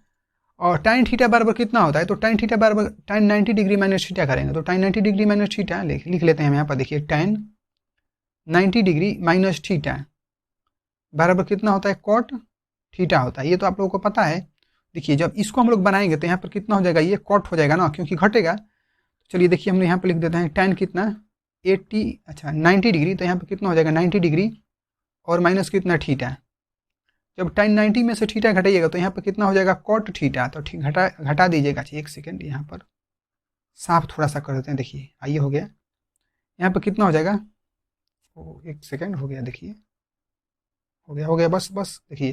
और tan थीटा बराबर कितना होता है, तो tan थीटा बराबर tan 90 डिग्री माइनस थीटा करेंगे, तो tan 90 डिग्री माइनस थीटा लिख लेते हैं हम यहाँ पर, देखिए tan 90 डिग्री माइनस थीटा बराबर कितना होता है, cot थीटा होता है। ये तो आप लोगों को पता है। देखिए जब इसको हम लोग बनाएंगे तो यहाँ पर कितना हो जाएगा, ये कॉट हो जाएगा ना, क्योंकि घटेगा। चलिए देखिए हम यहाँ पर लिख देते हैं tan कितना 90 डिग्री, तो यहाँ पर कितना हो जाएगा 90 डिग्री और माइनस कितना थीटा। जब tan 90 में से थीटा घटाइएगा तो यहाँ पर कितना हो जाएगा cot थीटा, तो ठीक घटा दीजिएगा। एक सेकेंड यहाँ पर साफ थोड़ा सा कर देते हैं, देखिए आइए हो गया, यहाँ पर कितना हो जाएगा, एक सेकेंड हो गया, देखिए हो गया बस देखिए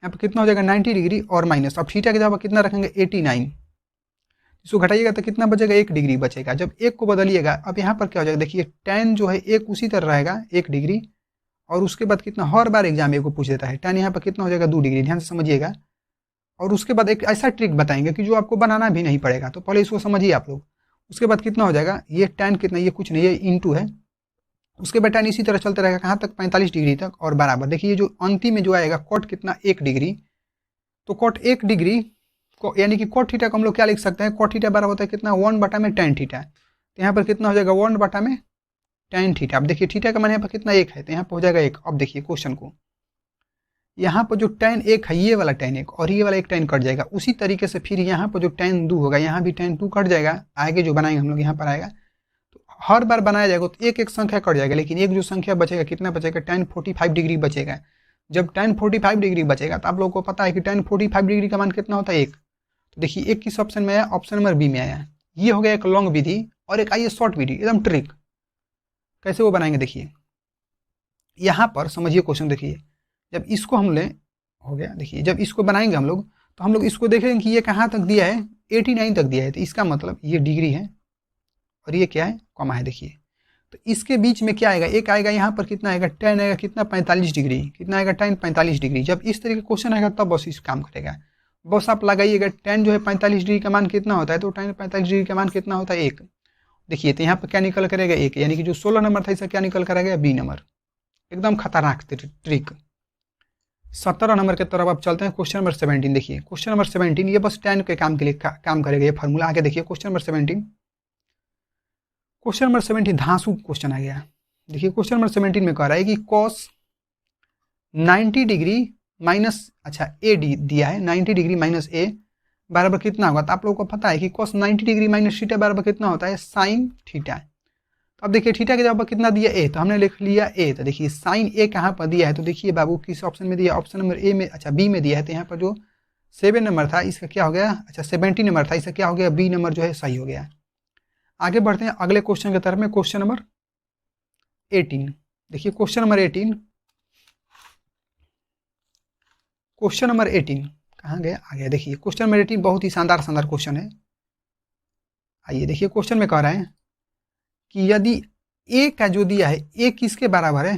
यहाँ पर कितना हो जाएगा 90 डिग्री और माइनस, अब थीटा की जगह कितना रखेंगे 89, इसको घटाइएगा तो कितना बचेगा 1 डिग्री बचेगा। जब 1 को बदलिएगा, अब यहाँ पर क्या हो जाएगा, देखिए tan जो है 1 उसी तरह रहेगा 1 डिग्री, और उसके बाद कितना, हर बार एग्जाम को पूछ देता है, tan यहाँ पर कितना हो जाएगा 2 डिग्री, ध्यान से समझिएगा। और उसके बाद एक ऐसा ट्रिक बताएंगे कि जो आपको बनाना भी नहीं पड़ेगा, तो पहले इसको समझिए आप लोग। उसके बाद कितना हो जाएगा, ये tan कितना, ये कुछ नहीं, ये इंटू है, उसके बाद tan इसी तरह चलता रहेगा, कहाँ तक 45 डिग्री तक, और बराबर। देखिए जो अंतिम में जो आएगा cot कितना 1 डिग्री, तो cot 1 डिग्री को यानी कि cot थीटा को हम लोग क्या लिख सकते हैं, cot थीटा बराबर होता है कितना 1 बटा में tan थीटा, तो यहाँ पर कितना हो जाएगा 1 बटा में tan थीटा। अब देखिए थीटा का मान यहाँ पर कितना 1 है, तो यहाँ पर हो जाएगा 1। अब देखिए क्वेश्चन को, यहाँ पर जो tan 1 है, ये वाला tan 1 और ये वाला एक tan कट जाएगा। उसी तरीके से फिर यहाँ पर जो tan 2 होगा, यहाँ भी tan 2 कट जाएगा, आगे जो बनाएंगे हम लोग यहाँ पर आएगा, तो हर बार बनाया जाएगा तो एक संख्या कट जाएगा, लेकिन एक जो संख्या बचेगा कितना बचेगा, tan 45 डिग्री बचेगा। जब tan 45 डिग्री बचेगा तो आप लोगों को पता है कि tan 45 डिग्री का मान कितना होता है 1, तो देखिए 1 किस ऑप्शन में आया, ऑप्शन नंबर बी में आया। ये हो गया एक लॉन्ग विधि, और एक आइए शॉर्ट विधि, एकदम ट्रिक कैसे वो बनाएंगे। देखिए यहाँ पर समझिए क्वेश्चन, देखिए जब इसको हम ले हो गया, देखिए जब इसको बनाएंगे हम लोग, तो हम लोग इसको देखेंगे कि ये कहाँ तक दिया है, 89 तक दिया है, तो इसका मतलब ये डिग्री है और ये क्या है, कॉमा है। देखिए तो इसके बीच में क्या आएगा, एक आएगा यहाँ पर कितना आएगा, tan आएगा कितना 45 डिग्री, कितना आएगा tan 45 डिग्री। जब इस तरह का क्वेश्चन आएगा तब बस इस काम करेगा, बस आप लगाइएगा tan जो है 45 डिग्री का मान कितना होता है, तो tan 45 डिग्री का मान कितना होता है 1। देखिए तो यहाँ पर क्या निकल करेगा 1, यानी कि जो 16 नंबर था इसका क्या निकल करेगा बी नंबर। एकदम खतरनाक ट्रिक। 17 नंबर के तरफ आप चलते हैं, क्वेश्चन नंबर 17। देखिए क्वेश्चन नंबर 17, ये बस tan के काम के लिए काम करेगा ये फार्मूला। आगे देखिए क्वेश्चन नंबर 17, क्वेश्चन नंबर 17 धांसू क्वेश्चन आ गया। देखिए क्वेश्चन नंबर 17 में कह रहा है कि cos 90 डिग्री माइनस ए दिया है, 90 डिग्री माइनस ए बराबर कितना होगा, तो आप लोगों को पता है कि cos 90 डिग्री माइनस थीटा बराबर कितना होता है, साइन थीटा। तो अब देखिए थीटा के जगह पर कितना दिया ए, तो हमने लिख लिया ए। तो देखिए साइन ए कहाँ पर दिया है, तो देखिए बाबू किस ऑप्शन में दिया, ऑप्शन नंबर ए में, बी में दिया है। तो यहाँ पर जो 7 नंबर था इसका क्या हो गया, 17 नंबर था इसका क्या हो गया, बी नंबर जो है सही हो गया। आगे बढ़ते हैं अगले क्वेश्चन की तरफ में, क्वेश्चन नंबर 18। देखिए क्वेश्चन नंबर 18, क्वेश्चन नंबर 18 कहाँ गया, आ गया। देखिए क्वेश्चन नंबर 18 बहुत ही शानदार क्वेश्चन है। आइए देखिए क्वेश्चन में कह रहा है कि यदि ए का जो दिया है, ए किसके बराबर है,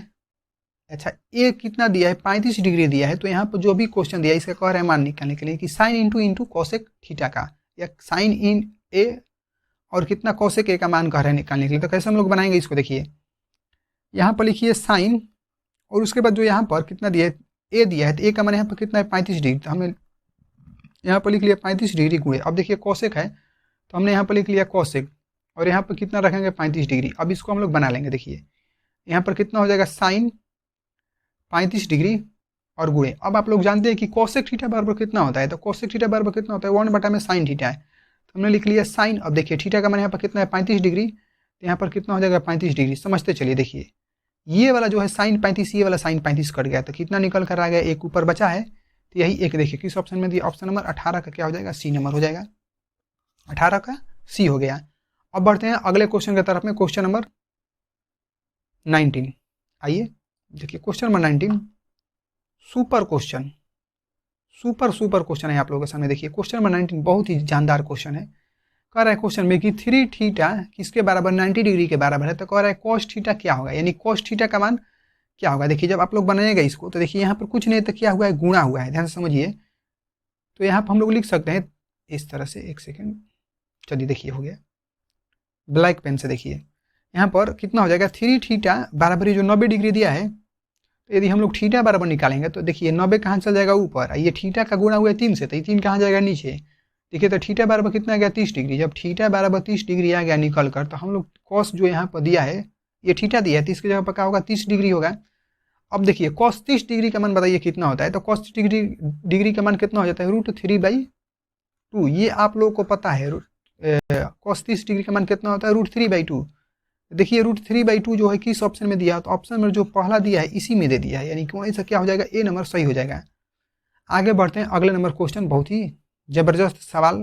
ए कितना दिया है 35 डिग्री दिया है। तो यहाँ पर जो भी क्वेश्चन दिया है इसका कह रहा है मान निकालने के लिए कि साइन इंटू कॉसेक थीटा का, या साइन इन ए और कितना कॉसेक ए का मान कह रहे हैं निकालने के लिए। तो कैसे हम लोग बनाएंगे इसको, देखिए यहाँ पर लिखिए साइन, और उसके बाद जो यहाँ पर कितना दिया है, ए दिया है, तो ए का मान यहाँ पर कितना है 35 डिग्री, तो हमने यहाँ पर लिख लिया 35 डिग्री गुणे। अब देखिए कॉसेक है तो हमने यहाँ पर लिख लिया कॉसेक, और यहाँ पर कितना रखेंगे 35 डिग्री। अब इसको हम लोग बना लेंगे। देखिए यहाँ पर कितना हो जाएगा, साइन 35 डिग्री और गुणे। अब आप लोग जानते हैं कि कॉसेक थीटा बराबर कितना होता है, तो कॉसेक थीटा बराबर कितना होता है 1 बटा में साइन थीटा है, तो हमने लिख लिया साइन। अब देखिए थीटा का मान यहाँ पर कितना है 35 डिग्री, तो यहाँ पर कितना हो जाएगा 35 डिग्री। समझते चलिए, देखिए ये वाला जो है साइन 35, ये वाला साइन 35 कट गया, तो कितना निकल कर आ गया, एक ऊपर बचा है, तो यही एक। देखिए किस ऑप्शन में दिया, ऑप्शन नंबर 18 का क्या हो जाएगा, सी नंबर हो जाएगा, 18 का सी हो गया। अब बढ़ते हैं अगले क्वेश्चन की तरफ में, क्वेश्चन नंबर 19। आइए देखिए question number 19 super question, super question है आप लोगों के सामने। देखिए क्वेश्चन नंबर 19 बहुत ही जानदार क्वेश्चन है। कह रहा है क्वेश्चन में कि 3 थीटा किसके बराबर 90 डिग्री के बराबर है, तो कह रहा है कॉस थीटा क्या होगा, यानी कॉस थीटा का मान क्या होगा। देखिए जब आप लोग बनाएगा इसको तो देखिए यहाँ पर कुछ नहीं तो क्या हुआ है, गुणा हुआ है, ध्यान से समझिए। तो यहाँ पर हम लोग लिख सकते हैं इस तरह से, एक सेकेंड, चलिए देखिए हो गया, ब्लैक पेन से देखिए यहाँ पर कितना हो जाएगा, 3 थीटा बराबर जो 90 डिग्री दिया है, तो यदि हम लोग थीटा बराबर निकालेंगे तो देखिए 90 कहाँ चल जाएगा ऊपर, ये थीटा का गुणा हुआ है 3 से, तो ये 3 कहाँ जाएगा नीचे। देखिए तो थीटा बराबर कितना आ गया 30 डिग्री, जब थीटा बराबर 30 डिग्री आ गया निकल कर, तो हम लोग कॉस जो यहाँ पर दिया है, ये थीटा दिया है, तो इसकी जगह पर क्या होगा 30 डिग्री होगा। अब देखिए कॉस 30 डिग्री का मान बताइए कितना होता है, तो कॉस डिग्री का मान कितना हो जाता है, √3/2। ये आप लोगों को पता है, कॉस 30 डिग्री का मान कितना होता है, √3/2। देखिए √3/2 जो है किस ऑप्शन में दिया है, तो ऑप्शन में जो पहला दिया है इसी में दे दिया है, यानी कि इससे क्या हो जाएगा, ए नंबर सही हो जाएगा। आगे बढ़ते हैं अगले नंबर क्वेश्चन, बहुत ही जबरदस्त सवाल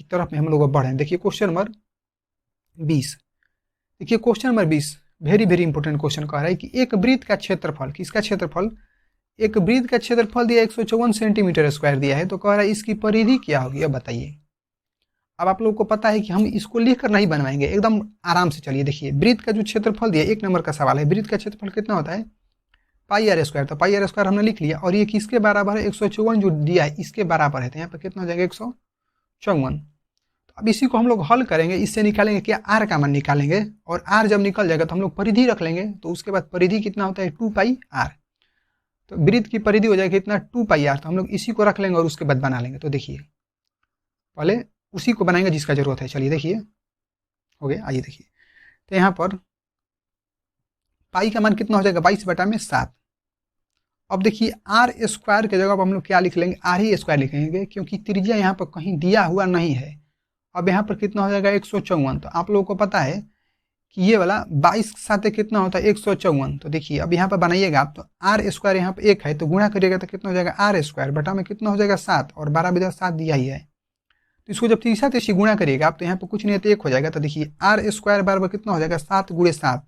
की तरफ में हम लोग बढ़े। देखिए क्वेश्चन नंबर 20। देखिए question number 20 very very important question कह रहा है कि एक वृत्त का क्षेत्रफल, किसका क्षेत्रफल, एक वृत्त का क्षेत्रफल दिया 154 सेंटीमीटर स्क्वायर दिया है, तो कह रहा है इसकी परिधि क्या होगी, अब बताइए। अब आप लोगों को पता है कि हम इसको लिखकर नहीं बनवाएंगे, एकदम आराम से चलिए। देखिए वृत्त का जो क्षेत्रफल दिया, एक नंबर का सवाल है, वृत्त का क्षेत्रफल कितना होता है, πr², तो πr² हमने लिख लिया, और ये किसके बराबर है, 154 जो दिया है इसके बराबर है, तो यहाँ पर कितना हो जाएगा 154। तो अब इसी को हम लोग हल करेंगे, इससे निकालेंगे क्या, r का मान निकालेंगे, और r जब निकल जाएगा तो हम लोग परिधि रख लेंगे, तो उसके बाद परिधि कितना होता है 2πr, तो वृत्त की परिधि हो जाएगी कितना 2πr, तो हम लोग इसी को रख लेंगे और उसके बाद बना लेंगे। तो देखिए पहले उसी को बनाएंगे जिसका जरूरत है, चलिए देखिए हो गया। आइए देखिए, तो यहाँ पर पाई का मान कितना हो जाएगा 22/7। अब देखिए r² के जगह पर हम लोग क्या लिख लेंगे, r² लिखेंगे, क्योंकि त्रिज्या यहाँ पर कहीं दिया हुआ नहीं है। अब यहाँ पर कितना हो जाएगा 154, तो आप लोगों को पता है कि ये वाला 22 के साथ कितना होता है 154। तो देखिए अब यहाँ पर बनाइएगा आप, तो r² यहाँ पर 1 है, तो गुणा करिएगा तो कितना हो जाएगा r² बटा में कितना हो जाएगा 7, और 12/7 दिया ही है, तो इसको जब 3 से इसी गुणा करिएगा आप, तो यहाँ पर कुछ नहीं है तो 1 हो जाएगा। तो देखिए r² बराबर कितना हो जाएगा 7 × 7,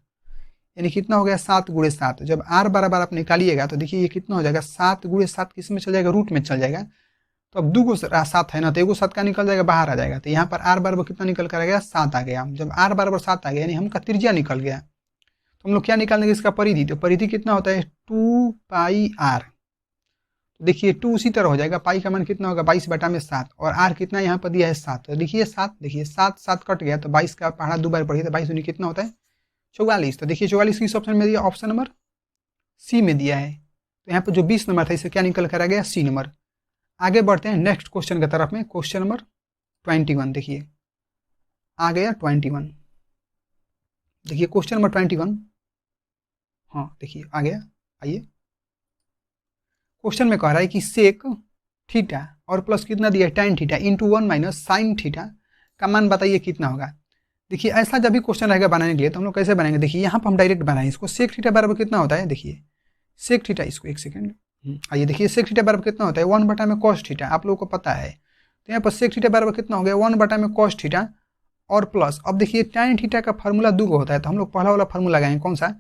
यानी कितना हो गया 7 × 7। जब r बराबर आप निकालिएगा तो देखिए ये कितना हो जाएगा 7 × 7 किस में चल जाएगा, रूट में चल जाएगा। तो अब 2 7 है ना, तो 1 7 का निकल जाएगा, बाहर आ जाएगा, तो यहाँ पर r बराबर कितना निकल कर आ गया 7 आ गया। जब r बराबर 7 आ गया यानी हमका त्रिज्या निकल गया, तो हम लोग क्या निकालेंगे इसका परिधि, तो परिधि कितना होता है 2πr। तो देखिए 2 उसी तरह हो जाएगा, पाई का मान कितना होगा 22/7, और r कितना यहाँ पर दिया है 7, तो देखिए 7, देखिए 7 7 कट गया, तो 22 का पहाड़ा 2 बार पढ़िए, तो 22 कितना होता है 44। तो देखिए 44 किस ऑप्शन में दिया, ऑप्शन नंबर सी में दिया है। तो यहाँ पर जो 20 नंबर था इसे क्या निकल कर आ गया, सी नंबर। आगे बढ़ते हैं नेक्स्ट क्वेश्चन की तरफ में, क्वेश्चन नंबर 21। देखिए आ गया 21, देखिए क्वेश्चन नंबर 21, हाँ देखिए आ गया। आइए क्वेश्चन में कह रहा है कि सेक थीटा और प्लस कितना दिया है tan theta into 1 - sin theta का मान बताइए कितना होगा। देखिए ऐसा जब भी क्वेश्चन रहेगा बनाने के लिए तो हम लोग कैसे बनाएंगे, देखिए यहाँ पर हम डायरेक्ट बनाएं इसको, सेक थीटा बराबर कितना होता है, देखिए सेक थीटा, इसको एक सेकंड, आइए देखिए सेक थीटा बराबर कितना होता है 1 cos थीटा, आप लोगों को पता है। तो यहाँ पर सेक थीटा बराबर कितना हो गया 1 cos थीटा और प्लस, अब देखिए tan थीटा का फार्मूला 2 होता है, तो हम लोग पहला वाला फार्मूला लगाएंगे कौन सा,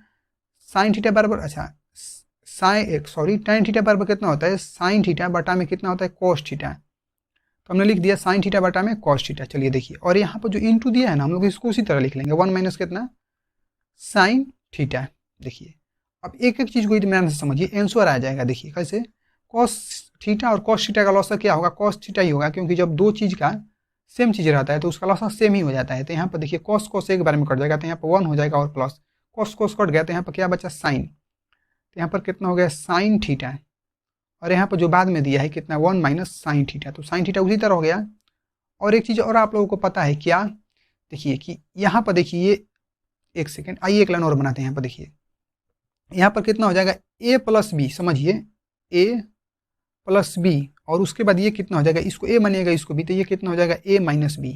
sin थीटा बराबर, अच्छा tan थीटा बराबर कितना होता है sin थीटा बटा में कितना होता है cos थीटा, तो हमने लिख दिया sin थीटा बटा में cos थीटा। चलिए देखिए, और यहाँ पर जो इंटू दिया है ना हम लोग इसको उसी तरह लिख लेंगे 1 - कितना sin थीटा। देखिए अब एक एक चीज को ध्यान से समझिए, आंसर आ जाएगा। देखिए कैसे, cos थीटा और cos थीटा का लॉसा क्या होगा, cos थीटा ही होगा, क्योंकि जब दो चीज का सेम चीज रहता है तो उसका लॉसा सेम ही हो जाता है। तो यहाँ पर देखिए cos एक बारे में कट जाएगा, तो यहाँ पर 1 हो जाएगा, और प्लस cos कट गया, तो यहाँ पर क्या बचा sin, तो यहाँ पर कितना हो गया sin थीटा, और यहाँ पर जो बाद में दिया है कितना 1 - sin थीटा, तो sin थीटा उसी तरह हो गया। और एक चीज और आप लोगों को पता है क्या, देखिए कि यहाँ पर देखिए एक सेकेंड, आइए एक लाइन और बनाते हैं। यहाँ पर देखिए यहाँ पर कितना हो जाएगा a + b, समझिए a + b, और उसके बाद ये कितना हो जाएगा, इसको a मानिएगा इसको b, तो ये कितना हो जाएगा a - b।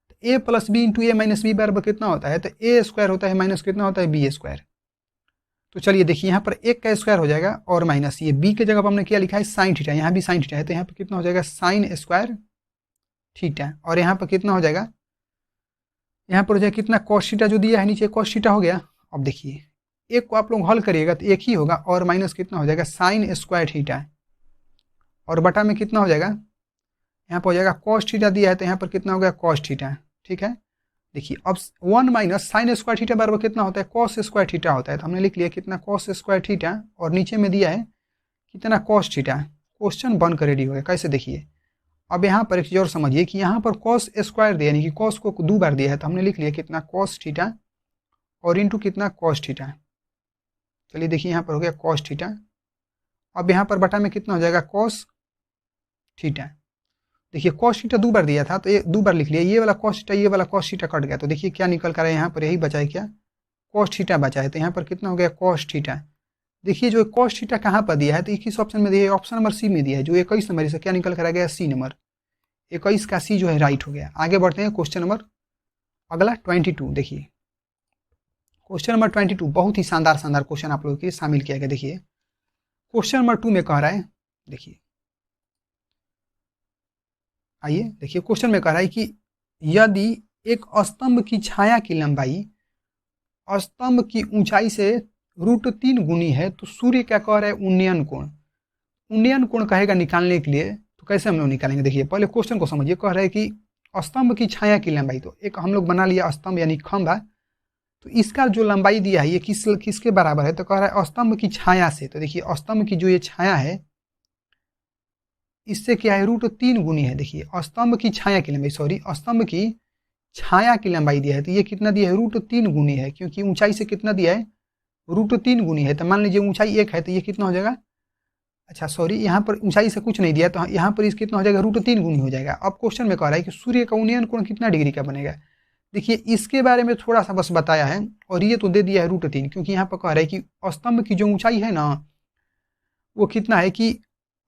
तो a + b × a - b बराबर कितना होता है, तो a² होता है माइनस कितना होता है b²। तो चलिए देखिए यहाँ पर 1 का स्क्वायर हो जाएगा और माइनस ये b के जगह पर हमने क्या लिखा है sin थीटा, यहाँ भी sin थीटा है, तो यहाँ पर कितना हो जाएगा sin² थीटा, और यहाँ पर कितना हो जाएगा, यहाँ पर हो जाएगा कितना cos थीटा जो दिया है नीचे cos थीटा हो गया। अब देखिए एक को आप लोग हल करिएगा तो एक ही होगा, और माइनस कितना हो जाएगा sin² थीटा, और बटा में कितना हो जाएगा यहाँ पर हो जाएगा cos थीटा दिया है तो यहाँ पर कितना हो गया cos थीटा, ठीक है। देखिए अब 1 माइनस साइन स्क्वायर थीटा बराबर कितना होता है cos स्क्वायर थीटा होता है, तो हमने लिख लिया कितना cos स्क्वायर थीटा और नीचे में दिया है कितना cos थीटा। क्वेश्चन बन कर रेडी हो गया। कैसे देखिए, अब यहाँ पर एक चीज और समझिए कि यहाँ पर cos स्क्वायर दिया यानी कि cos को 2 बार दिया है, तो हमने लिख लिया कितना cos थीटा और इंटू कितना cos थीटा। चलिए देखिए यहाँ पर हो गया cos थीटा, अब यहाँ पर बटा में कितना हो जाएगा cos थीटा। देखिए cos थीटा 2 बार दिया था तो ये 2 बार लिख लिया, ये वाला cos थीटा ये वाला cos थीटा कट गया, तो देखिए क्या निकल कर है यहाँ पर, यही बचा है क्या cos थीटा बचा है, तो यहाँ पर कितना हो गया cos थीटा। देखिए जो cos थीटा कहाँ पर दिया है तो 21 ऑप्शन में दिया है, ऑप्शन नंबर सी में दिया है, जो 21 नंबर से क्या निकल कर आ गया सी नंबर, 21 का सी जो है राइट हो गया। आगे बढ़ते हैं क्वेश्चन नंबर अगला 22। देखिए क्वेश्चन नंबर 22 बहुत ही शानदार क्वेश्चन आप लोगों के शामिल किया गया। देखिए क्वेश्चन नंबर 2 में कह रहा है, देखिए आइए देखिए क्वेश्चन में कह रहा है कि यदि एक स्तंभ की छाया की लंबाई स्तंभ की ऊंचाई से √3 गुनी है तो सूर्य क्या कह रहा है उन्नयन कोण। उन्नयन कोण कहेगा निकालने के लिए, तो कैसे हम लोग निकालेंगे। देखिए पहले क्वेश्चन को समझिए, कह रहा है कि स्तंभ की छाया की लंबाई, तो एक हम लोग बना लिया स्तंभ यानी खंभा, तो इसका जो लंबाई दिया है ये किसके बराबर है, तो कह रहा है स्तंभ की छाया से। तो देखिए स्तंभ की जो ये छाया है इससे क्या है √3 गुनी है। देखिए स्तंभ की छाया की लंबाई, सॉरी स्तंभ की छाया की लंबाई दिया है, तो ये कितना दिया है √3 गुनी है, क्योंकि ऊंचाई से कितना दिया है √3 गुनी है। तो मान लीजिए ऊंचाई 1 है तो ये कितना हो जाएगा, अच्छा सॉरी यहाँ पर ऊंचाई से कुछ नहीं दिया, तो यहाँ पर इस कितना हो जाएगा √3 गुनी हो जाएगा। अब क्वेश्चन में कह रहा है कि सूर्य का उन्नयन कोण कितना डिग्री का बनेगा। देखिए इसके बारे में थोड़ा सा बस बताया है और ये तो दे दिया है √3, क्योंकि यहाँ पर कह रहा है कि स्तंभ की जो ऊंचाई है ना वो कितना है कि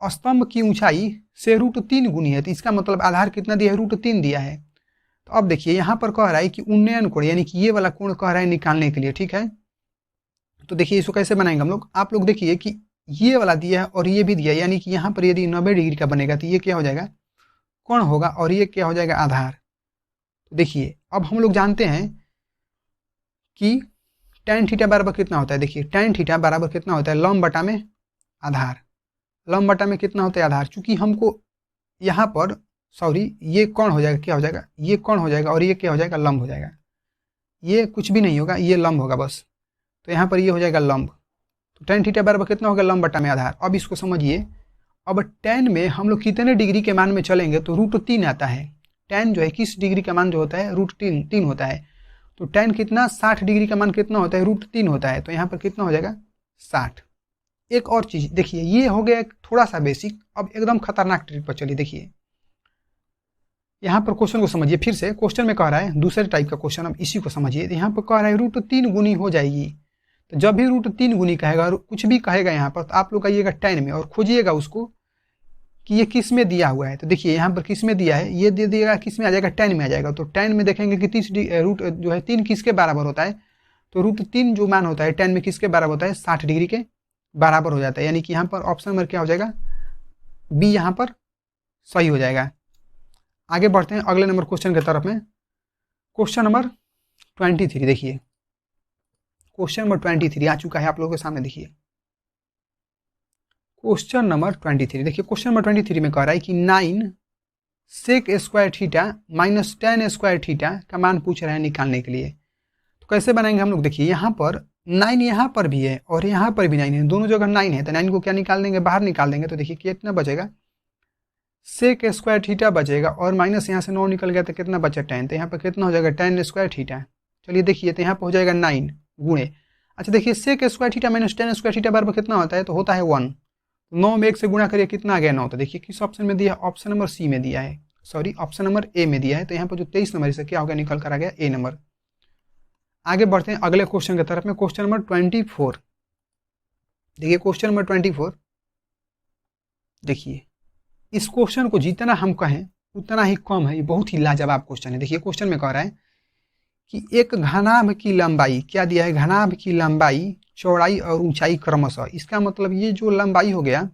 स्तंभ की ऊंचाई से √3 गुनी है, तो इसका मतलब आधार कितना दिया है √3 दिया है। तो अब देखिए यहाँ पर कह रहा है कि उन्नयन कोण यानी कि ये वाला कोण कह रहा है निकालने के लिए, ठीक है। तो देखिए इसको कैसे बनाएंगे हम लोग, आप लोग देखिए कि ये वाला दिया है और ये भी दिया है, यानी कि यहाँ पर यदि 90 डिग्री का बनेगा तो ये क्या हो जाएगा कोण होगा और ये क्या हो जाएगा आधार। तो देखिए अब हम लोग जानते हैं कि tan थीटा बराबर कितना होता है। देखिए tan थीटा बराबर कितना होता है लंब बटा में आधार, लंब बटा में कितना होता है आधार, चूंकि हमको यहाँ पर सॉरी ये कोण हो जाएगा, क्या हो जाएगा ये कोण हो जाएगा और ये क्या हो जाएगा लंब हो जाएगा, ये कुछ भी नहीं होगा ये लंब होगा बस, तो यहाँ पर ये हो जाएगा लंब। तो tan थीटा बराबर कितना होगा लंब बटा में आधार। अब इसको समझिए, अब tan में हम लोग कितने डिग्री के मान में चलेंगे तो √3 आता है। tan जो है किस डिग्री का मान जो होता है √3 होता है, तो tan कितना 60 डिग्री का मान कितना होता है √3 होता है, तो यहाँ पर कितना हो जाएगा 60। एक और चीज देखिए, ये हो गया थोड़ा सा बेसिक, अब एकदम खतरनाक ट्रिक पर चलिए। देखिए यहाँ पर क्वेश्चन को समझिए फिर से, क्वेश्चन में कह रहा है दूसरे टाइप का क्वेश्चन, अब इसी को समझिए। यहाँ पर कह रहा है √3 गुनी हो जाएगी, तो जब भी √3 गुनी कहेगा और कुछ भी कहेगा यहाँ पर, तो आप लोग आइएगा tan में और खोजिएगा उसको कि ये किस में दिया हुआ है। तो देखिए यहाँ पर किस में दिया है, ये दे दिएगा किस में आ जाएगा tan में आ जाएगा। तो tan में देखेंगे कि 30 रूट जो है 3 किसके बराबर होता है, तो √3 जो मान होता है tan में किसके बराबर होता है 60 डिग्री के बराबर हो जाता है, यानी कि यहाँ पर ऑप्शन नंबर क्या हो जाएगा बी यहाँ पर सही हो जाएगा। आगे बढ़ते हैं अगले नंबर क्वेश्चन की तरफ में, क्वेश्चन नंबर 23। देखिए क्वेश्चन नंबर 23 आ चुका है आप लोगों के सामने। देखिए क्वेश्चन नंबर 23, देखिए क्वेश्चन नंबर 23 में कह रहा है कि 9 sec square theta minus tan square theta का मान पूछ रहा है निकालने के लिए। तो कैसे बनाएंगे हम लोग, देखिए यहाँ पर 9 यहाँ पर भी है और यहाँ पर भी 9 है, दोनों जगह 9 है, तो 9 को क्या निकाल देंगे बाहर निकाल देंगे। तो देखिए कितना बचेगा सेक स्क्वायर थीटा बचेगा और माइनस यहाँ से 9 निकल गया तो कितना बचा tan, तो यहाँ पर कितना हो जाएगा tan स्क्वायर थीटा। चलिए देखिए तो यहाँ पर हो जाएगा 9 गुणे, अच्छा देखिए sec square theta minus tan square theta बराबर कितना होता है, तो होता है 1। 9 में 1 से गुणा करिए कितना आ गया 9, तो देखिए किस ऑप्शन में दिया है ऑप्शन नंबर सी में दिया है, सॉरी ऑप्शन नंबर ए में दिया है। तो यहाँ पर जो 23 नंबर से क्या हो गया निकल कर आ गया ए नंबर। आगे बढ़ते हैं अगले क्वेश्चन की तरफ में, क्वेश्चन नंबर 24। देखिए क्वेश्चन नंबर 24, देखिए इस क्वेश्चन को जितना हम कहें उतना ही कम है, ये बहुत ही लाजवाब क्वेश्चन है। देखिए क्वेश्चन में कह रहा है कि एक घनाभ की लंबाई, क्या दिया है घनाभ की लंबाई चौड़ाई और ऊंचाई क्रमशः, इसका मतलब ये जो लंबाई हो गया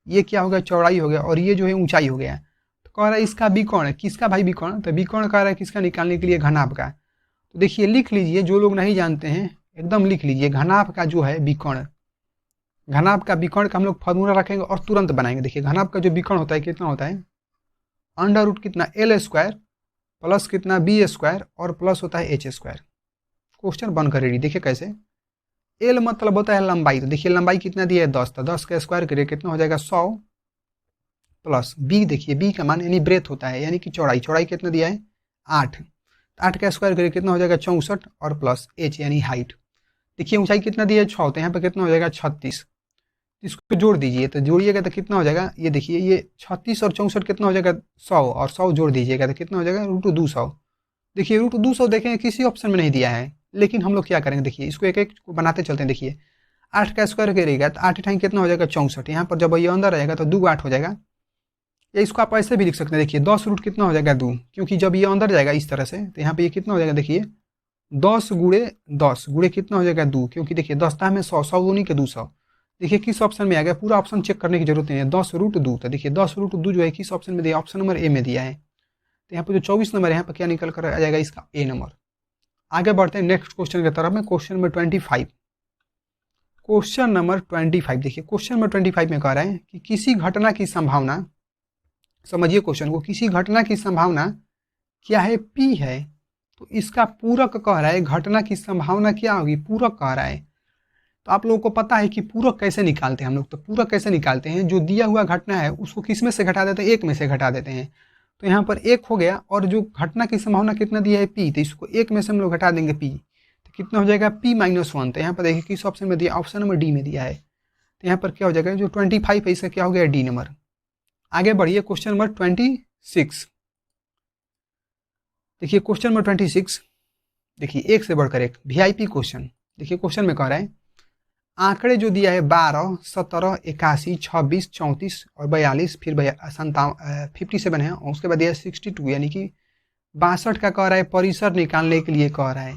ये क्या हो गया चौड़ाई हो गया और ये जो है ऊंचाई हो गया। तो कह रहा है इसका विकर्ण है, किसका भाई विकर्ण, तो विकर्ण कह रहा है किसका निकालने के लिए घनाभ का। तो देखिए लिख लीजिए, जो लोग नहीं जानते हैं एकदम लिख लीजिए, घनाभ का जो है विकर्ण, घनाभ का विकर्ण का हम लोग फॉर्मूला रखेंगे और तुरंत बनाएंगे। देखिए घनाभ का जो विकर्ण होता है कितना होता है अंडर रूट कितना एल स्क्वायर प्लस कितना बी स्क्वायर और प्लस होता है एच स्क्वायर। क्वेश्चन बन कर रेडी। देखिए कैसे, एल मतलब होता है लंबाई, तो देखिए लंबाई कितना दिया है 10, तो 10 का स्क्वायर करिए कितना हो जाएगा 100 प्लस बी, देखिए बी का मान यानी ब्रेथ होता है यानी कि चौड़ाई, चौड़ाई कितना दिया है 8, 8 का स्क्वायर करिए कितना हो जाएगा 64 और प्लस एच यानी हाइट, देखिए ऊंचाई कितना दिया है 6, तो यहाँ पर कितना हो जाएगा 36, इसको जोड़ दीजिए तो जोड़िएगा तो कितना हो जाएगा, ये देखिए ये 36 और 64 कितना हो जाएगा 100 और 100 जोड़ दीजिएगा तो कितना हो जाएगा √200। देखिए √200 देखें किसी ऑप्शन में नहीं दिया है, लेकिन हम लोग क्या करेंगे देखिए इसको एक एक को बनाते चलते हैं। देखिए 8 का स्क्वायर करिएगा तो 8 टाइम कितना हो जाएगा 64, यहाँ पर जब ये अंदर रहेगा तो 2 8 हो जाएगा, या इसको आप ऐसे भी लिख सकते हैं। देखिए 10 रूट कितना हो जाएगा 2, क्योंकि जब ये अंदर जाएगा इस तरह से तो यहाँ पे ये कितना हो जाएगा देखिए 10 गुणे 10 गुणे कितना हो जाएगा 2, क्योंकि देखिए 10 में 100, 100 दूनी के 200। देखिए किस ऑप्शन में आ गया, पूरा ऑप्शन चेक करने की जरूरत नहीं है। 10√2, तो देखिए 10√2 जो है किस ऑप्शन में दिया, ऑप्शन नंबर ए में दिया है। तो यहाँ पर जो 24 नंबर है यहाँ पर क्या निकल कर आ जाएगा इसका ए नंबर। आगे बढ़ते हैं नेक्स्ट क्वेश्चन की तरफ में। क्वेश्चन नंबर 25, क्वेश्चन नंबर 25 देखिए क्वेश्चन नंबर 25 में कह रहे हैं कि किसी घटना की संभावना, समझिए क्वेश्चन को, किसी घटना की संभावना क्या है पी है, तो इसका पूरक कह रहा है, घटना की संभावना क्या होगी पूरक कह रहा है। तो आप लोगों को पता है कि पूरक कैसे निकालते हैं हम लोग, तो पूरक कैसे निकालते हैं, जो दिया हुआ घटना है उसको किस में से घटा देते हैं, एक में से घटा देते हैं। तो यहाँ पर एक हो गया और जो घटना की संभावना कितना दिया है पी, तो इसको एक में से हम लोग घटा देंगे पी, तो कितना हो जाएगा p-1। तो यहाँ पर देखिए किस ऑप्शन में दिया, ऑप्शन नंबर डी में दिया है। तो यहाँ पर क्या हो जाएगा जो 25 है इसका क्या हो गया डी नंबर। आगे बढ़िए क्वेश्चन नंबर 26, देखिए क्वेश्चन नंबर 26 देखिए एक से बढ़कर एक वीआईपी क्वेश्चन। देखिए क्वेश्चन में कह रहा है आंकड़े जो दिया है 12, 17, 81, 26, 34 और 42, फिर 57 है और उसके बाद दिया है 62 यानी कि 62 का कह रहा है परिसर निकालने के लिए कह रहा है।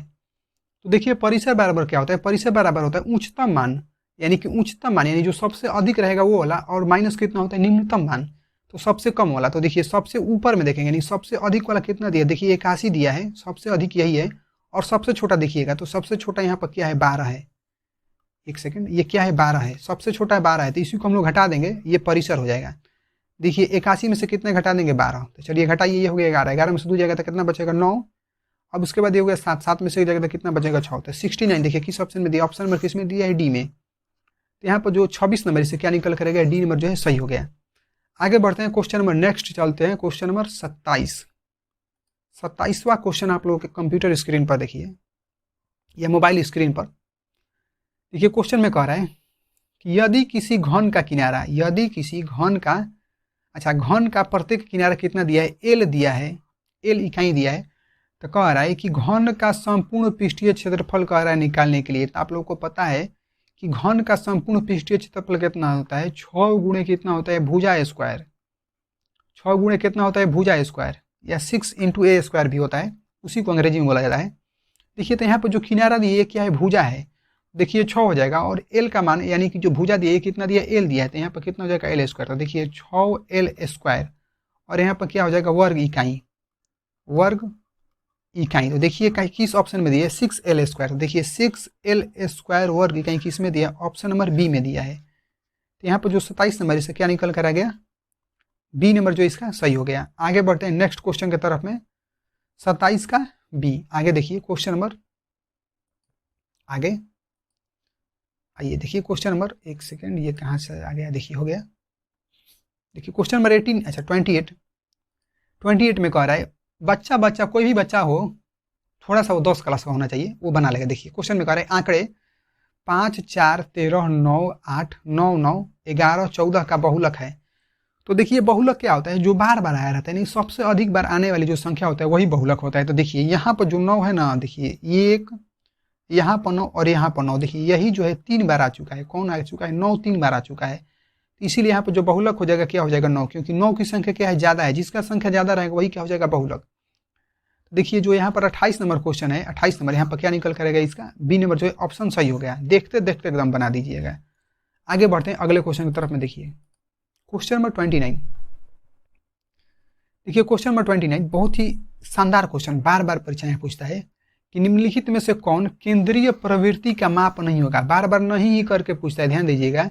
तो देखिए परिसर बराबर क्या होता है, परिसर बराबर होता है उच्चतम मान, यानी कि उच्चतम मान यानी जो सबसे अधिक रहेगा वो वाला, और माइनस कितना होता है निम्नतम मान, तो सबसे कम वाला। तो देखिए सबसे ऊपर में देखेंगे यानी सबसे अधिक वाला कितना दिया, देखिए 81 दिया है, सबसे अधिक यही है, और सबसे छोटा देखिएगा तो सबसे छोटा यहाँ पर क्या है 12 है, एक सेकंड ये क्या है 12 है, सबसे छोटा है 12 है, तो इसी को हम लोग घटा देंगे ये परिसर हो जाएगा। देखिए 81 में से कितने घटा देंगे 12, तो चलिए घटाइए ये हो गया 11, 11 में से 2 जाएगा तो कितना बचेगा 9, अब उसके बाद ये हो गया 7, 7 में से जाएगा तो कितना बचेगा 6, तो 69। देखिए किस ऑप्शन में दिया, ऑप्शन नंबर किस में दिया है डी में। तो यहाँ पर जो 26 नंबर इससे क्या निकल करेगा डी नंबर जो है सही हो गया। आगे बढ़ते हैं क्वेश्चन नंबर नेक्स्ट चलते हैं क्वेश्चन नंबर 27, 27वां क्वेश्चन आप लोगों के कंप्यूटर स्क्रीन पर देखिए या मोबाइल स्क्रीन पर। देखिए क्वेश्चन में कह रहा है कि यदि किसी घन का किनारा, यदि किसी घन का, अच्छा घन का प्रत्येक किनारा कितना दिया है एल दिया है, एल इकाई दिया है, तो कह रहा है कि घन का संपूर्ण पृष्ठीय क्षेत्रफल कह रहा है निकालने के लिए। तो आप लोगों को पता है कि घन का संपूर्ण पृष्ठीय क्षेत्रफल कितना होता है 6 गुणे कितना होता है भुजा स्क्वायर, 6 गुणे कितना होता है भुजा स्क्वायर, या 6 × a स्क्वायर भी होता है, उसी को अंग्रेजी में बोला जाता है। देखिए तो यहाँ पर जो किनारा दिया ये क्या है भुजा है, देखिए 6 हो जाएगा, और एल का मान यानी कि जो भुजा दिया कितना दिया एल दिया है, तो यहाँ पर कितना हो जाएगा एल स्क्वायर, तो देखिए 6l स्क्वायर, और यहाँ पर क्या हो जाएगा वर्ग इकाई, वर्ग इकाई। तो देखिए किस ऑप्शन में दिया है 6l स्क्वायर, देखिए 6l स्क्वायर वर्ग इकाई किस में दिया, ऑप्शन नंबर बी में दिया है। तो यहाँ पर जो 27 नंबर इससे क्या निकल कर आ गया बी नंबर जो इसका सही हो गया। आगे बढ़ते हैं नेक्स्ट क्वेश्चन की तरफ में 27 का बी। आगे देखिए क्वेश्चन नंबर, आगे आइए देखिए क्वेश्चन नंबर, एक सेकेंड ये कहाँ से आ गया, देखिए हो गया। देखिए क्वेश्चन नंबर 18, अच्छा 28 में कह रहा है बच्चा बच्चा कोई भी बच्चा हो, थोड़ा सा वो 10 क्लास का होना चाहिए, वो बना लेगा। देखिए क्वेश्चन में कह रहा है आंकड़े 5, 4, 13, 9, 8, 9, 9, 11, 14 का बहुलक है। तो देखिए बहुलक क्या होता है, जो बार बार आया रहता है, नहीं सबसे अधिक बार आने वाली जो संख्या होता है वही बहुलक होता है। तो देखिए यहाँ पर जो 9 है ना, देखिए ये एक, यहाँ पर 9 और यहाँ पर 9, देखिए यही जो है 3 बार आ चुका है, कौन आ चुका है 9 3 बार आ चुका है, इसीलिए यहाँ पर जो बहुलक हो जाएगा क्या हो जाएगा 9, क्योंकि 9 की संख्या क्या है ज़्यादा है, जिसका संख्या ज़्यादा रहेगा वही क्या हो जाएगा बहुलक। देखिए जो यहाँ पर 28 नंबर क्वेश्चन है, 28 नंबर यहाँ पर क्या निकल करेगा इसका बी नंबर जो है ऑप्शन सही हो गया। देखते देखते एकदम बना दीजिएगा। आगे बढ़ते हैं अगले क्वेश्चन की तरफ में। देखिए क्वेश्चन नंबर 29, देखिए क्वेश्चन नंबर 29 बहुत ही शानदार क्वेश्चन, बार बार परीक्षा पूछता है कि निम्नलिखित में से कौन केंद्रीय प्रवृत्ति का माप नहीं होगा, बार बार नहीं ही करके पूछता है, ध्यान दीजिएगा।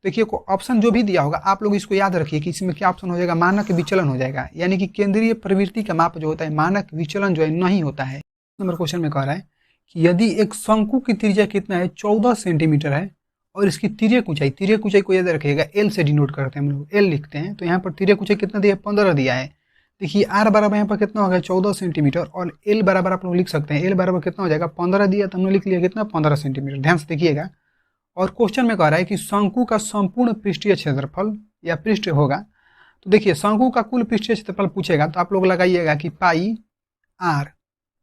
देखिए ऑप्शन जो भी दिया होगा आप लोग इसको याद रखिए कि इसमें क्या ऑप्शन हो जाएगा, मानक विचलन हो जाएगा, यानी कि केंद्रीय प्रवृत्ति का माप जो होता है मानक विचलन जो है नहीं होता है। नंबर क्वेश्चन में कह रहा है कि यदि एक शंकु की त्रिज्या कितना है 14 सेंटीमीटर है और इसकी तिर्यक ऊंचाई को याद रखिएगा एल से डिनोट करते हैं हम लोग, एल लिखते हैं। तो यहाँ पर तिर्यक ऊंचाई कितना दिया है 15 दिया है। देखिए आर बराबर यहाँ पर कितना होगा 14 सेंटीमीटर और एल बराबर आप लोग लिख सकते हैं, एल बराबर कितना हो जाएगा 15 दिया तो हमने लिख लिया कितना 15 सेंटीमीटर। ध्यान से देखिएगा। और क्वेश्चन में कह रहा है कि शंकु का संपूर्ण पृष्ठीय क्षेत्रफल या पृष्ठ होगा। तो देखिए शंकु का कुल पृष्ठीय क्षेत्रफल पूछेगा तो आप लोग लगाइएगा कि पाई आर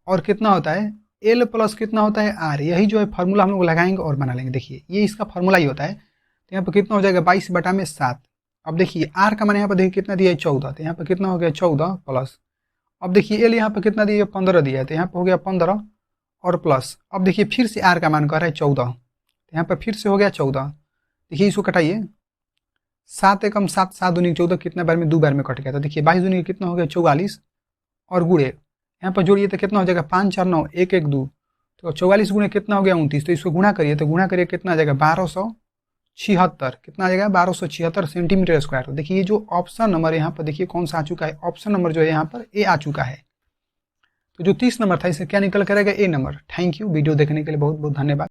और कितना होता है एल प्लस कितना होता है आर। यही जो है फार्मूला हम लोग लगाएंगे और बना लेंगे। देखिए ये इसका फार्मूला ही होता है। तो यहाँ पर कितना हो जाएगा 22/7। अब देखिए आर का मान यहाँ पर देखिए कितना दिया है 14, तो यहाँ पर कितना हो गया 14 प्लस। अब देखिए एल यहाँ पर कितना दिया है 15 दिया है, तो यहाँ पर हो गया 15 और प्लस। अब देखिए फिर से आर का मान कर रहा है 14, तो यहाँ पर फिर से हो गया 14। देखिए इसको कटाइए 7 एकम 7 7 दूनी 14 कितना बार में 2 बार में कट गया। तो देखिए 22 दूनी कितना हो गया 44 और गुड़े यहाँ पर जोड़िए तो कितना हो जाएगा 5 4 9 1 1 2। तो 44 गुणे कितना हो गया 29। तो इसको गुणा करिए तो गुणा करिए कितना आ जाएगा 1276। कितना आ जाएगा 1276 सेंटीमीटर स्क्वायर। तो देखिए ये जो ऑप्शन नंबर यहाँ पर देखिए कौन सा आ चुका है, ऑप्शन नंबर जो है यहाँ पर ए आ चुका है। तो जो 30 नंबर था इसे क्या निकल करेगा ए नंबर। थैंक यू, वीडियो देखने के लिए बहुत बहुत धन्यवाद।